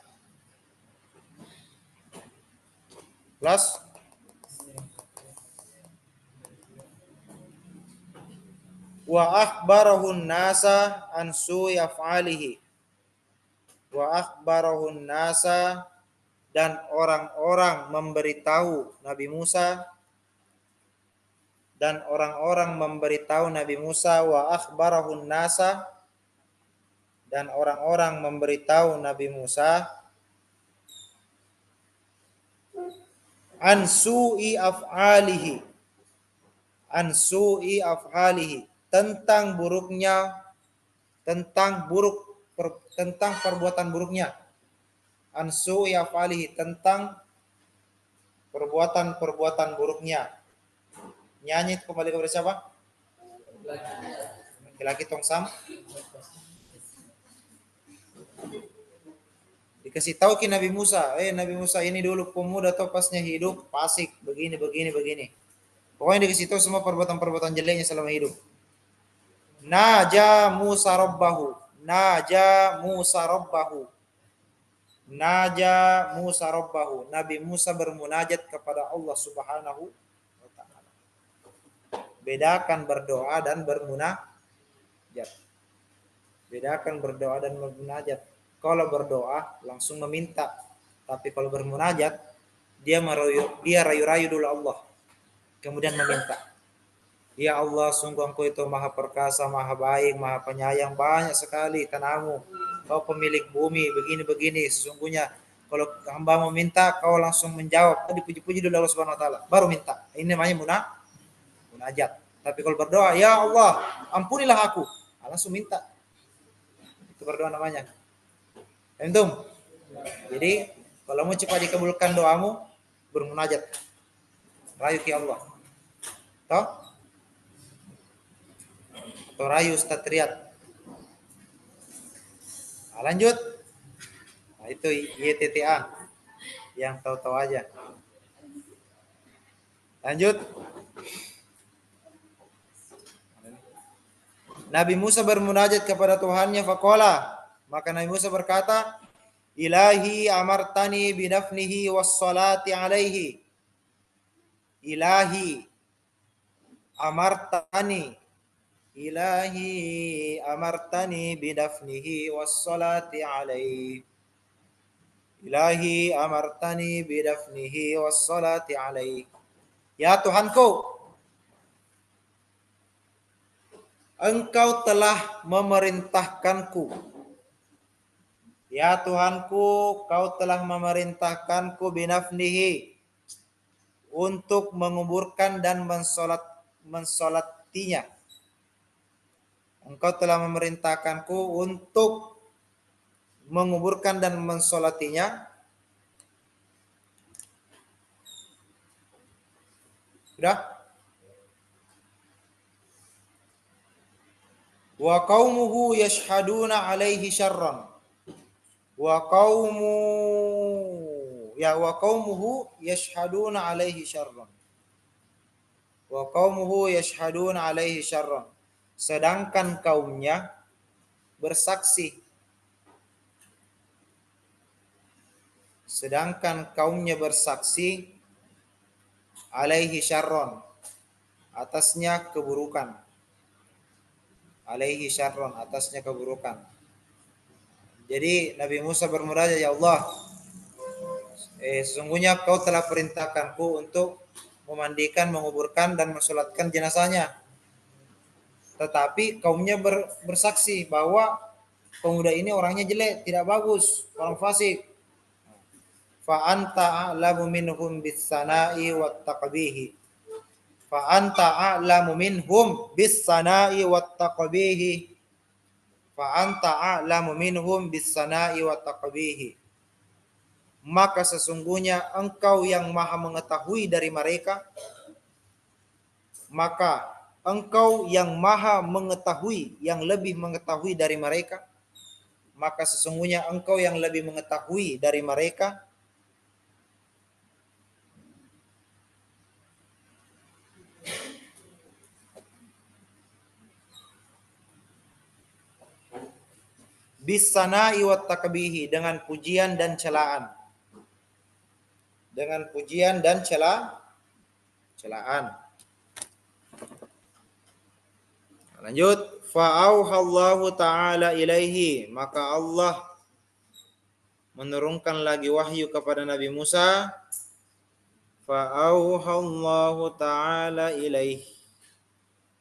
Plus wa akhbarahun nasa an su'i af'alihi. Wa akhbarahun nasa, dan orang-orang memberitahu Nabi Musa, dan orang-orang memberitahu Nabi Musa, wa akhbarahun nasa, dan orang-orang memberitahu Nabi Musa, an su'i af'alihi, an su'i af'alihi, tentang buruk tentang perbuatan buruknya. Ansu ya falihi, tentang perbuatan buruknya. Nyanyi itu kembali kepada siapa? Laki-laki tongsam. Dikasih tahu ke Nabi Musa, Nabi Musa ini dulu pemuda topasnya hidup fasik begini begini begini. Pokoknya dikasih tahu semua perbuatan-perbuatan jeleknya selama hidup. Naja Musa rabbahu, naja Musa rabbahu, naja Musa rabbahu. Nabi Musa bermunajat kepada Allah Subhanahu wa taala. Bedakan berdoa dan bermunajat. Bedakan berdoa dan bermunajat. Kalau berdoa langsung meminta, tapi kalau bermunajat dia rayu-rayu dulu Allah, kemudian meminta. Ya Allah, sungguh Engkau itu maha perkasa, maha baik, maha penyayang, banyak sekali tanahmu. Kau pemilik bumi, begini-begini. Sesungguhnya kalau hamba meminta, kau langsung menjawab. Dipuji-puji dulu Allah Subhanahu wa taala, baru minta. Ini namanya munajat. Tapi kalau berdoa, ya Allah, ampunilah aku, langsung minta. Itu berdoa namanya. Entum. Jadi kalau mau cepat dikabulkan doamu, bermunajat. Rayu ke Allah. Toh? Atau rayu Ustaz Riyad. Nah, lanjut. Nah, itu YTTA. Yang tahu-tahu aja. Lanjut. Nabi Musa bermunajat kepada Tuhannya, faqala. Maka Nabi Musa berkata, Ilahi amartani binafnihi wassalati alaihi. Ilahi amartani. Ilahi amartani binafnihi wassalati alaihi. Ilahi amartani bidafnihi wassalati alaihi. Ya Tuhanku, Engkau telah memerintahkanku. Ya Tuhanku, Kau telah memerintahkanku binafnihi untuk menguburkan dan mensolatinya. Engkau telah memerintahkanku untuk menguburkan dan mensolatinya. Sudah? Wa qaumuhu yashhaduna alaihi syarran. Wa qaumuhu yashhaduna alaihi syarran. Wa qaumuhu yashhaduna alaihi syarran. Sedangkan kaumnya bersaksi. Sedangkan kaumnya bersaksi alaihi syarran, atasnya keburukan. Alaihi syarran, atasnya keburukan. Jadi Nabi Musa bermunajat, ya Allah, sesungguhnya Kau telah perintahkanku untuk memandikan, menguburkan dan mensolatkan jenazahnya. Tetapi kaumnya bersaksi bahwa pemuda ini orangnya jelek, tidak bagus, orang fasik. Fa anta a'lamu minhum bis-sana'i wat taqbihi. Fa anta a'lamu minhum bis-sana'i wat taqbihi. Fa anta a'lamu minhum bis-sana'i wat taqbihi. Maka sesungguhnya Engkau yang maha mengetahui dari mereka. Maka Engkau yang maha mengetahui, yang lebih mengetahui dari mereka. Maka sesungguhnya Engkau yang lebih mengetahui dari mereka. Bis-sana'i wat takbihi, dengan pujian dan celaan. Dengan pujian dan celaan. Lanjut, fa'auhallahu ta'ala ilaihi, maka Allah menurunkan lagi wahyu kepada Nabi Musa. Fa'auhallahu ta'ala ilaihi,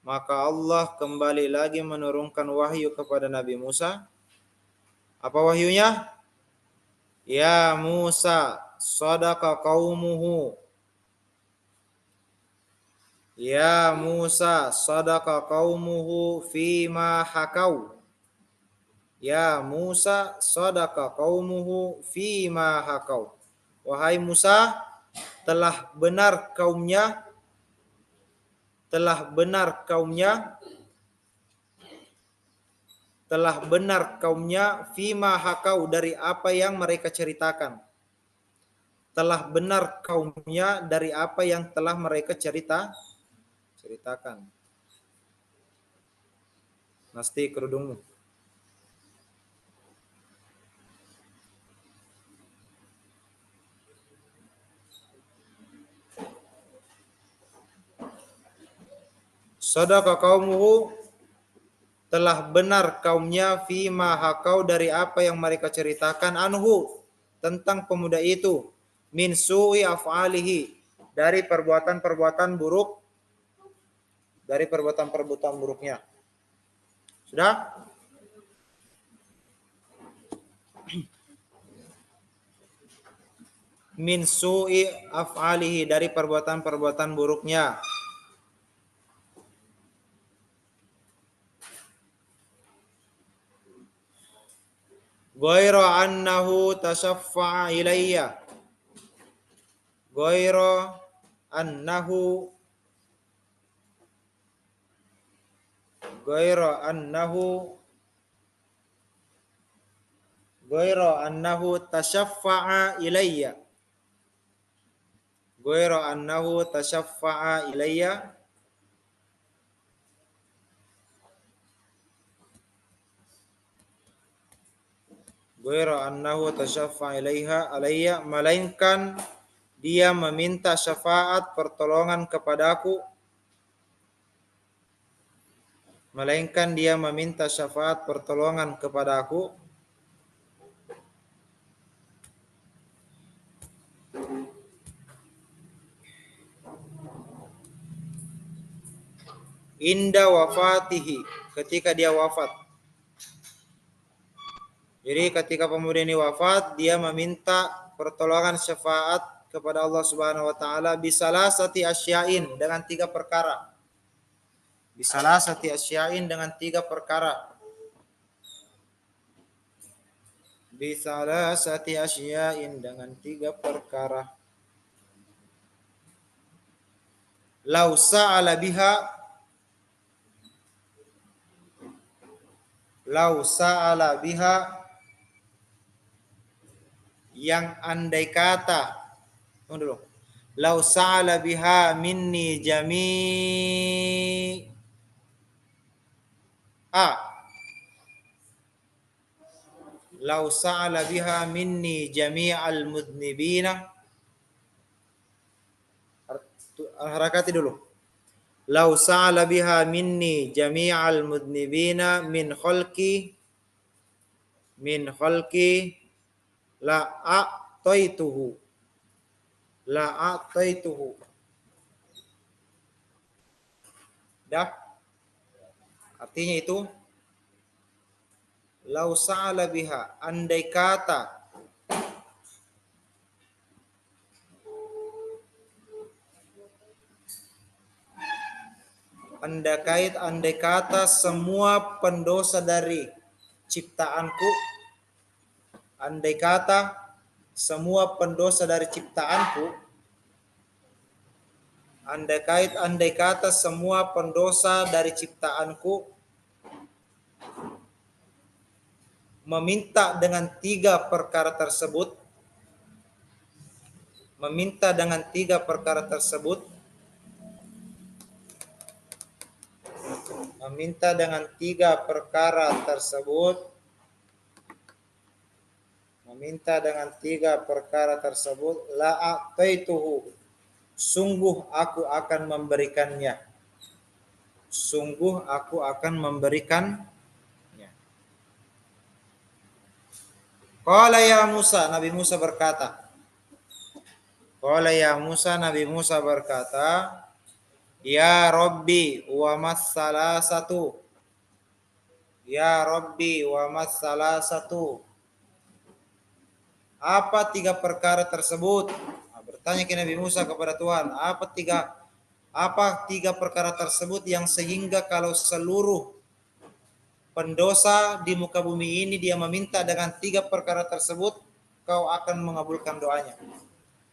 maka Allah kembali lagi menurunkan wahyu kepada Nabi Musa. Apa wahyunya? Ya Musa, sadaqa qaumuhu. Ya Musa, sadaqa qaumuhu fima hakau. Ya Musa sadaqa qaumuhu fima hakau. Wahai Musa, telah benar kaumnya telah benar kaumnya telah benar kaumnya fima hakau dari apa yang mereka ceritakan. Telah benar kaumnya dari apa yang telah mereka ceritakan. Nasti kerudungmu. Sadaqa qaumuhu, telah benar kaumnya fima hakau dari apa yang mereka ceritakan anhu tentang pemuda itu min su'i af'alihi dari perbuatan-perbuatan buruknya. Sudah? Min su'i af'alihi dari perbuatan-perbuatan buruknya. Ghaira annahu tashaffa'a ilayya. Ghaira annahu tashaffa'a ilayya. Ghaira annahu tashaffa'a ilayya. Ghaira annahu tashaffa'a alayya, melainkan dia meminta syafaat pertolongan kepadaku. Melainkan dia meminta syafaat pertolongan kepadaku. Inda wafatihi, ketika dia wafat. Jadi ketika pemuda ini wafat, dia meminta pertolongan syafaat kepada Allah Subhanahu wa taala bisalasati asyain, dengan 3 perkara. Bisalasati asyain, dengan 3 perkara. Bisalasati asyain, dengan 3 perkara. Lau sa'ala biha, lau sa'ala biha, yang andai kata, tunggu dulu. Lau sa'ala biha minni lau sa'ala biha minni jami'al mudnibina. Harakati dulu. Lau sa'ala biha minni jami'al mudnibina min khalqi la a'taituhu. Dah? Artinya itu lau sa'ala biha, andai kata andai kata semua pendosa dari ciptaanku, andai kata semua pendosa dari ciptaanku, andai kata semua pendosa dari ciptaanku meminta dengan 3 perkara tersebut, meminta dengan 3 perkara tersebut, meminta dengan 3 perkara tersebut, meminta dengan 3 perkara tersebut, la a'taituhu, sungguh aku akan memberikannya. Sungguh aku akan memberikannya. Qala ya Musa, Nabi Musa berkata. Qala ya Musa, Nabi Musa berkata, ya Rabbi wa massalasatu. Ya Rabbi wa massalasatu. Apa 3 perkara tersebut? Nah, bertanya ke Nabi Musa kepada Tuhan, apa tiga perkara tersebut yang sehingga kalau seluruh pendosa di muka bumi ini dia meminta dengan 3 perkara tersebut, kau akan mengabulkan doanya.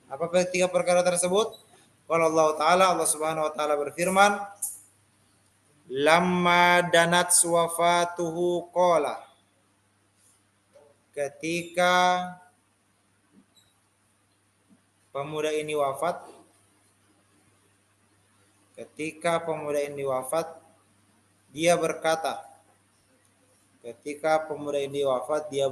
Apa 3 perkara tersebut? Kalau Allah Subhanahu wa taala berfirman, lamma danat wafatuhu qala, ketika pemuda ini wafat, dia berkata, ketika pemuda ini wafat dia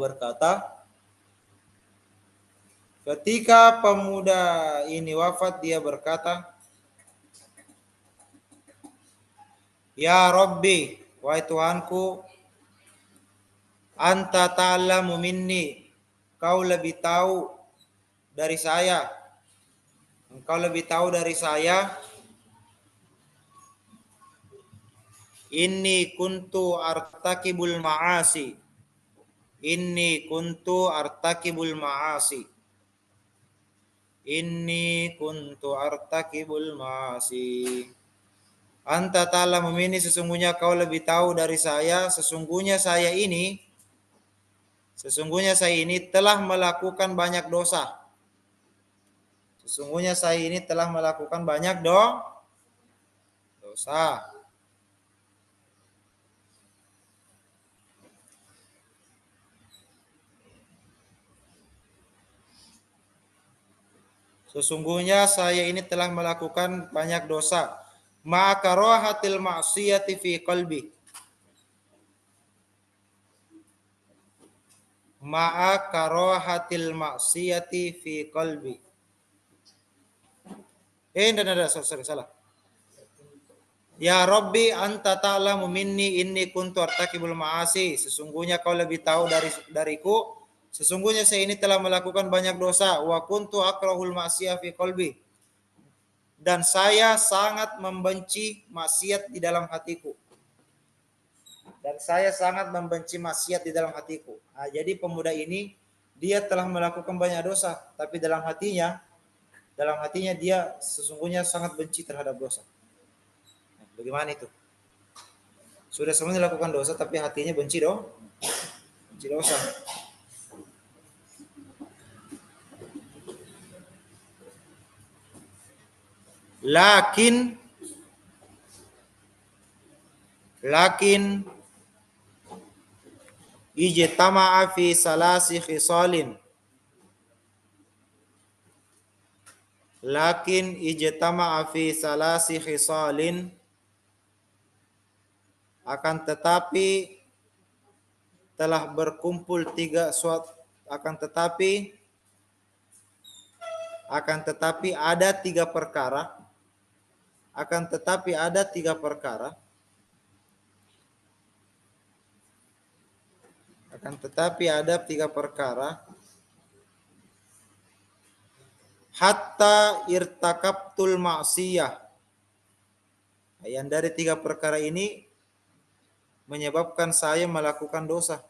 berkata, ya Rabbi, wahai Tuhanku, anta ta'lamu minni, kau lebih tahu dari saya. Engkau lebih tahu dari saya. Inni kuntu artakibul ma'asi. Inni kuntu artakibul ma'asi. Anta ta'lamu minni, sesungguhnya kau lebih tahu dari saya. Sesungguhnya saya ini telah melakukan banyak dosa. Dosa. Sesungguhnya saya ini telah melakukan banyak dosa. Ma'akarahatil ma'siyati fi qalbi. Ma'akarahatil ma'siyati fi qalbi. Salah. Ya Rabbi, anta ta'lamu minni inni kuntu artakibul ma'asi. Sesungguhnya kau lebih tahu dariku. Sesungguhnya saya ini telah melakukan banyak dosa. Wa kuntu akrahul ma'siyah fi qalbi. Dan saya sangat membenci maksiat di dalam hatiku. Nah, jadi pemuda ini dia telah melakukan banyak dosa, tapi dalam hatinya dia sesungguhnya sangat benci terhadap dosa. Nah, bagaimana itu? Sudah semuanya lakukan dosa, tapi hatinya benci dosa. Lakin ijtama'a fi salasi khisalin. Akan tetapi telah berkumpul ada tiga perkara hatta irtakabtul ma'siyah. Yang dari tiga perkara ini menyebabkan saya melakukan dosa.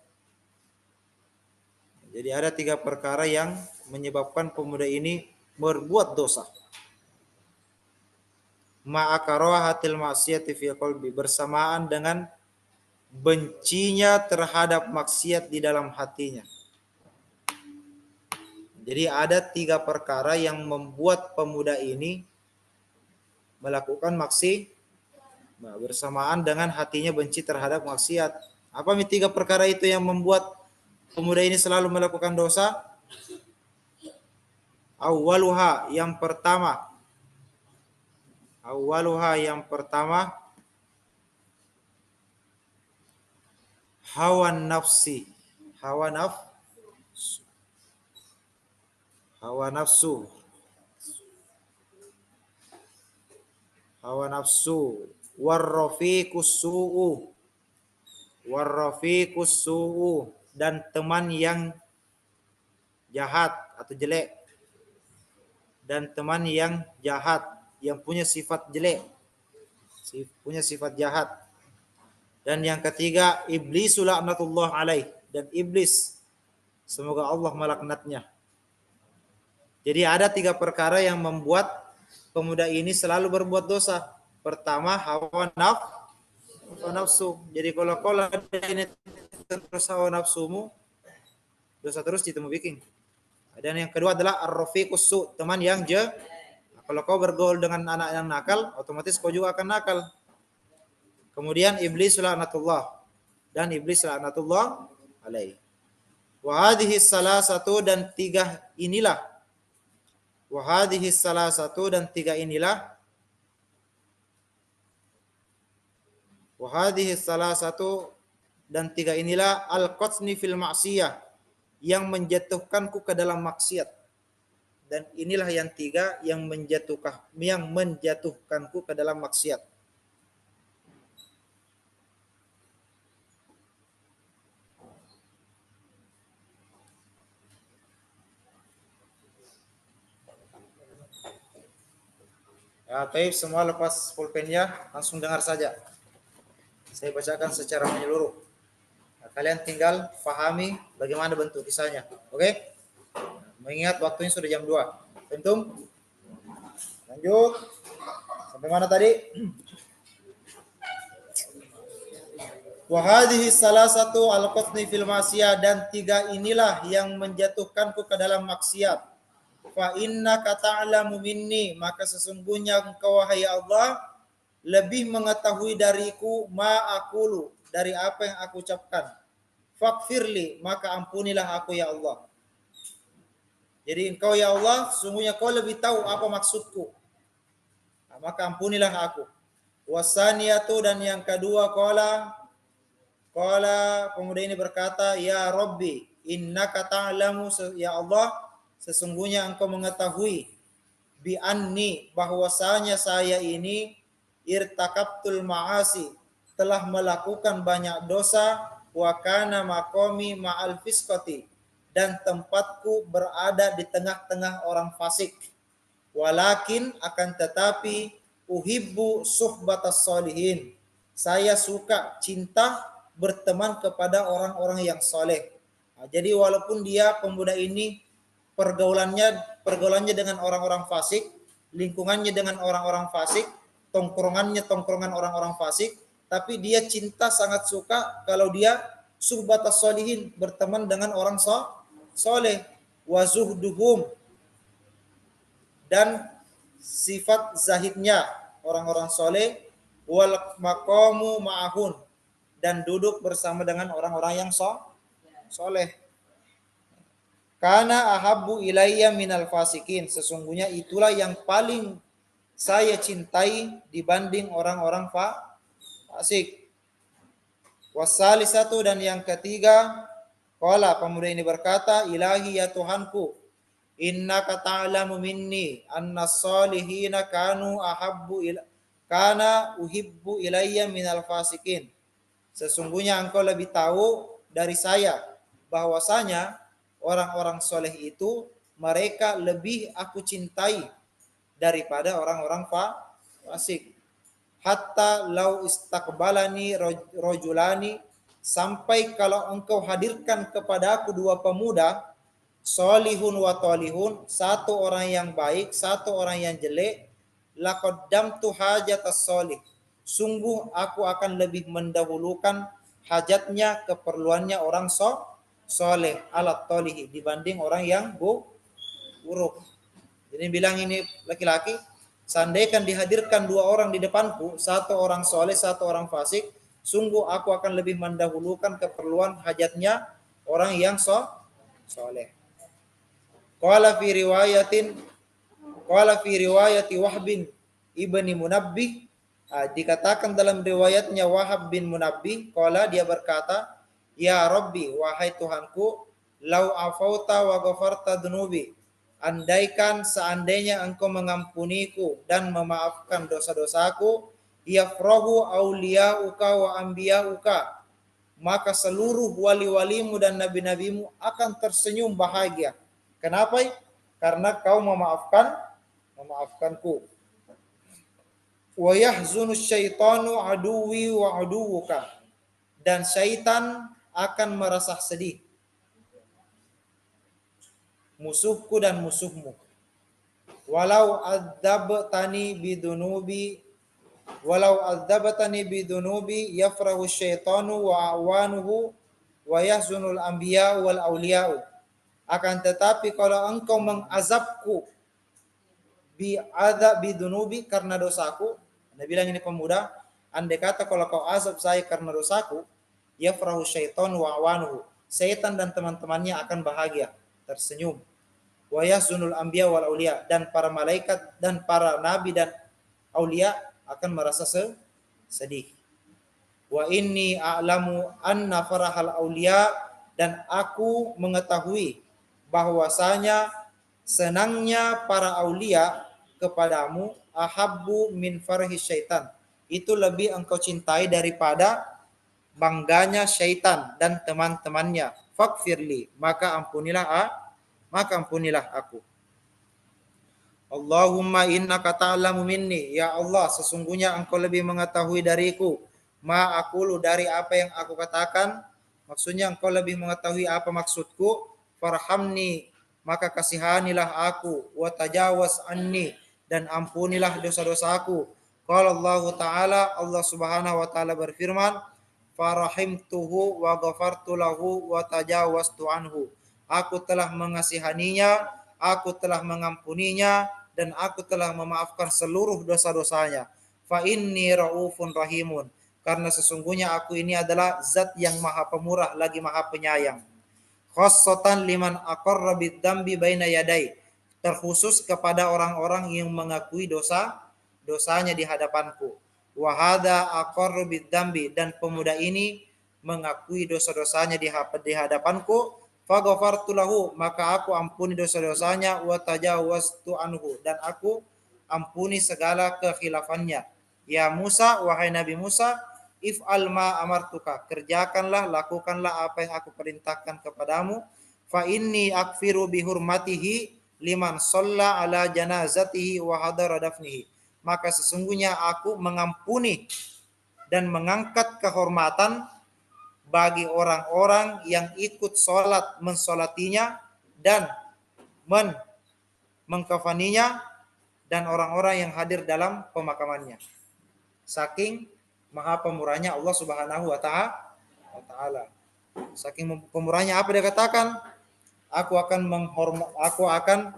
Jadi ada tiga perkara yang menyebabkan pemuda ini berbuat dosa. Ma'akarahatil ma'siyati fi qalbi, bersamaan dengan bencinya terhadap maksiat di dalam hatinya. Jadi ada tiga perkara yang membuat pemuda ini melakukan maksiat bersamaan dengan hatinya benci terhadap maksiat. Apa tiga perkara itu yang membuat pemuda ini selalu melakukan dosa? Awwaluha, yang pertama, hawa nafsu. Warrafiqus su'u, dan teman yang jahat atau jelek. Yang punya sifat jelek, punya sifat jahat. Dan yang ketiga, iblis laknatullah alaih, dan iblis semoga Allah melaknatnya. Jadi ada tiga perkara yang membuat pemuda ini selalu berbuat dosa. Pertama, hawa hawa nafsu. Jadi kalau ini terus hawa nafsumu, dosa terus ditemu bikin. Dan yang kedua adalah ar-rafiqus su, teman yang kalau kau bergaul dengan anak yang nakal, otomatis kau juga akan nakal. Kemudian iblis laknatullah, dan iblis laknatullah alaih. Wa hadhihi salasatu, dan tiga inilah. Wa hadhihi salasatu, dan tiga inilah. Wa hadhihi salasatu, dan tiga inilah al-qatsni fil ma'siyah, yang menjatuhkanku ke dalam maksiat. Dan inilah yang tiga yang menjatuhkanku ke dalam maksiat. Ya, baik, semua lepas pulpennya, langsung dengar saja. Saya bacakan secara menyeluruh. Nah, kalian tinggal pahami bagaimana bentuk kisahnya. Oke? Mengingat waktunya sudah jam 2. Tentu? Lanjut. Sampai mana tadi? Wa hadhihi salasatu al-qatni fil ma'siyah, dan tiga inilah yang menjatuhkanku ke dalam maksiat. Fa innaka ta'lamu minni, maka sesungguhnya engkau wahai Allah lebih mengetahui dariku ma aqulu, dari apa yang aku ucapkan. Faghfirli, maka ampunilah aku ya Allah. Jadi engkau ya Allah, sesungguhnya kau lebih tahu apa maksudku. Nah, maka ampunilah aku. Wasaniyatu, dan yang kedua, qala pemuda ini berkata, ya Rabbi, innaka ta'lamu, ya Allah, sesungguhnya engkau mengetahui, bi anni, bahwasanya saya ini irtakabtul ma'asi, telah melakukan banyak dosa, wa kana maqami ma'al fisqati, dan tempatku berada di tengah-tengah orang fasik. Walakin, akan tetapi, uhibbu suhbatas solihin, saya suka, cinta berteman kepada orang-orang yang soleh. Nah, jadi walaupun dia pemuda ini pergaulannya dengan orang-orang fasik, lingkungannya dengan orang-orang fasik, tongkrongan orang-orang fasik, tapi dia cinta, sangat suka kalau dia suhbatas solihin, berteman dengan orang soleh, wa zuhduhum, dan sifat zahidnya orang-orang soleh, wal maqamu ma'ahun, dan duduk bersama dengan orang-orang yang soleh. Karena ahabbu ilayya minal fasikin, sesungguhnya itulah yang paling saya cintai dibanding orang-orang fasik. Wasalisatu, dan yang ketiga, qala pemuda ini berkata, ilahi ya Tuhanku, innaka ta'lamu minni anna salihina kana uhibbu ilayya minal fasikin. Sesungguhnya engkau lebih tahu dari saya bahwasanya orang-orang soleh itu mereka lebih aku cintai daripada orang-orang fasik. Hatta lau istakbalani rojulani, sampai kalau engkau hadirkan kepada aku dua pemuda, solihun wa tolihun, satu orang yang baik, satu orang yang jelek, laqaddamtu hajatas solih, sungguh aku akan lebih mendahulukan hajatnya, keperluannya orang soleh, alat tolihi, dibanding orang yang buruk. Jadi bilang ini laki-laki, seandainya dihadirkan dua orang di depanku, satu orang soleh, satu orang fasik, sungguh aku akan lebih mendahulukan keperluan hajatnya orang yang soleh. Qala fi riwayati Wahbin ibni Munabbih, dikatakan dalam riwayatnya Wahab bin Munabbih, qala, dia berkata, ya Rabbi, wahai Tuhanku, lau afauta wa ghafarta dunubi, andaikan seandainya engkau mengampuniku dan memaafkan dosa-dosaku, yafrahu auliyauka wa anbiyauka, maka seluruh wali-walimu dan nabi-nabimu akan tersenyum bahagia. Kenapa? Karena kau memaafkanku. Wa yahzunu syaitanu aduwi wa aduwuka, dan syaitan akan merasa sedih, musuhku dan musuhmu. Walau adzabtani bidunubi Walau adzabatani bidunubi yafrahu syaitanu wa awanuhu wa yahzunul anbiya wal auliya'u. Akan tetapi kalau engkau mengazabku bidunubi karena dosaku, Anda bilang ini pemuda, andai kata kalau kau azab saya karena dosaku, yafrahu syaitan wa awanuhu. Setan dan teman-temannya akan bahagia, tersenyum. Wa yahzunul anbiya wal auliya, dan para malaikat dan para nabi dan aulia akan merasa sedih. Wa inni a'lamu anna farahal aulia, dan aku mengetahui bahwasanya senangnya para aulia kepadamu ahabbu min farhi syaitan, itu lebih engkau cintai daripada bangganya syaitan dan teman-temannya. Fakfirli, maka ampunilah aku. Allahumma innaka ta'lamu minni, ya Allah sesungguhnya engkau lebih mengetahui dariku, ma aqulu, dari apa yang aku katakan, maksudnya engkau lebih mengetahui apa maksudku, farhamni, maka kasihanilah aku, wa tajawaz anni, dan ampunilah dosa-dosaku. Qala Allah Ta'ala, Allah Subhanahu wa taala berfirman, farahimtuhu wa ghafartu lahu wa tajawaztu anhu. Aku telah mengasihaninya, aku telah mengampuninya, dan aku telah memaafkan seluruh dosa-dosanya. Fa inni raufun rahimun, karena sesungguhnya aku ini adalah zat yang maha pemurah lagi maha penyayang. Khassatan liman aqarra bidzambi baina yadai, terkhusus kepada orang-orang yang mengakui dosanya di hadapanku. Wa hadza aqarru bidzambi, dan pemuda ini mengakui dosa-dosanya di hadapanku. Faghfartu lahu, maka aku ampuni dosa-dosanya, wa tajawaztu anhu, dan aku ampuni segala kekhilafannya. Ya Musa, wahai Nabi Musa, if'al ma amartuka, kerjakanlah, lakukanlah apa yang aku perintahkan kepadamu. Fa inni akfiru bihurmatihi liman shalla ala janazatihi wa hadara dafnihi, maka sesungguhnya aku mengampuni dan mengangkat kehormatan bagi orang-orang yang ikut sholat mensolatinya dan mengkafaninya, dan orang-orang yang hadir dalam pemakamannya. Saking maha pemurahnya Allah Subhanahu wa taala. Saking pemurahnya apa dia katakan? Aku akan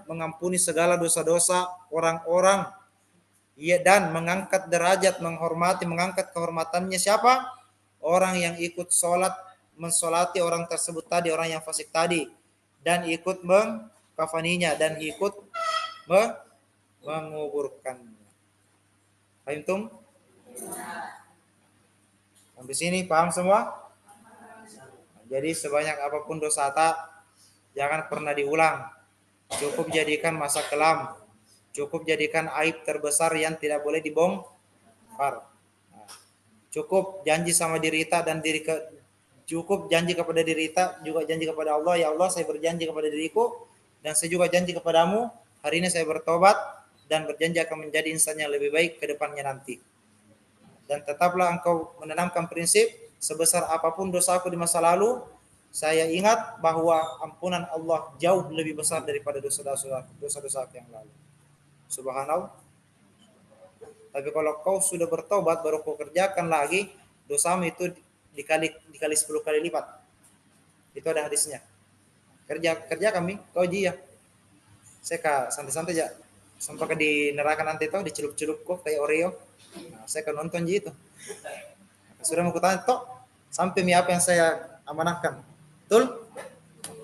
mengampuni segala dosa-dosa orang-orang, ya, dan mengangkat derajat, menghormati, mengangkat kehormatannya siapa? Orang yang ikut sholat mensolati orang tersebut tadi, orang yang fasik tadi, dan ikut mengkafaninya, dan ikut menguburkannya. Paham? Sampai sini paham semua? Jadi sebanyak apapun dosa jangan pernah diulang. Cukup jadikan masa kelam. Cukup jadikan aib terbesar yang tidak boleh dibongkar. Cukup janji sama diri kita dan cukup janji kepada diri kita, juga janji kepada Allah, ya Allah saya berjanji kepada diriku dan saya juga janji kepadamu, hari ini saya bertobat dan berjanji akan menjadi insan yang lebih baik ke depannya nanti. Dan tetaplah engkau menanamkan prinsip, sebesar apapun dosaku di masa lalu, saya ingat bahwa ampunan Allah jauh lebih besar daripada dosa-dosa yang lalu. Subhanallah. Tapi kalau kau sudah bertobat baru kau kerjakan lagi, dosamu itu dikali 10 kali lipat. Itu ada hadisnya. Kerja kami, kau ya. Saya santai-santai aja. Sampai di neraka nanti tuh dicelup-celup kok kayak Oreo. Nah, saya kan nonton gitu. Sudah mau kutanya toh sampai apa yang saya amanahkan. Betul?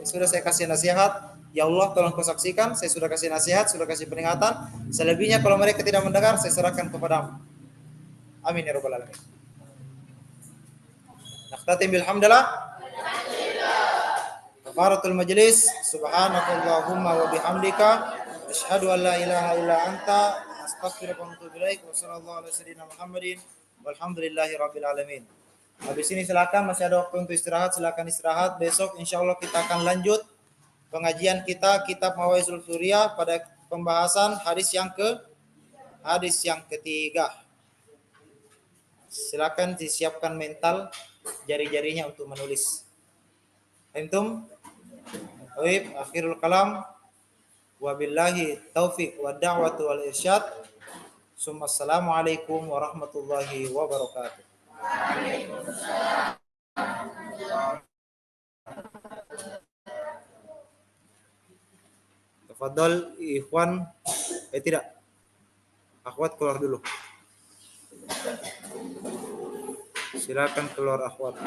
Sudah saya kasih nasihat. Ya Allah tolong kau saksikan, saya sudah kasih nasihat, sudah kasih peringatan. Selebihnya kalau mereka tidak mendengar, saya serahkan kepadamu. Amin ya rabbal alamin. Nakhtatim bilhamdulillah. Kafaratul majlis. Subhanakallahumma wa bihamdika asyhadu an la ilaha illa anta astaghfiruka wa atubu ilaik. Wa sallallahu ala sayyidina Muhammadin walhamdulillahi rabbil alamin. Habis ini silakan, masih ada waktu untuk istirahat, silakan istirahat. Besok insyaallah kita akan lanjut pengajian kita kitab Mawaizul Surya pada pembahasan hadis yang ketiga. Silakan disiapkan mental jari-jarinya untuk menulis. Antum? Baik, akhirul kalam. Wabillahi taufiq wa da'watu wal irsyad. Assalamualaikum warahmatullahi wabarakatuh. Tafadhol ikhwan, tidak. Akhwat keluar dulu. Silakan keluar akhwat.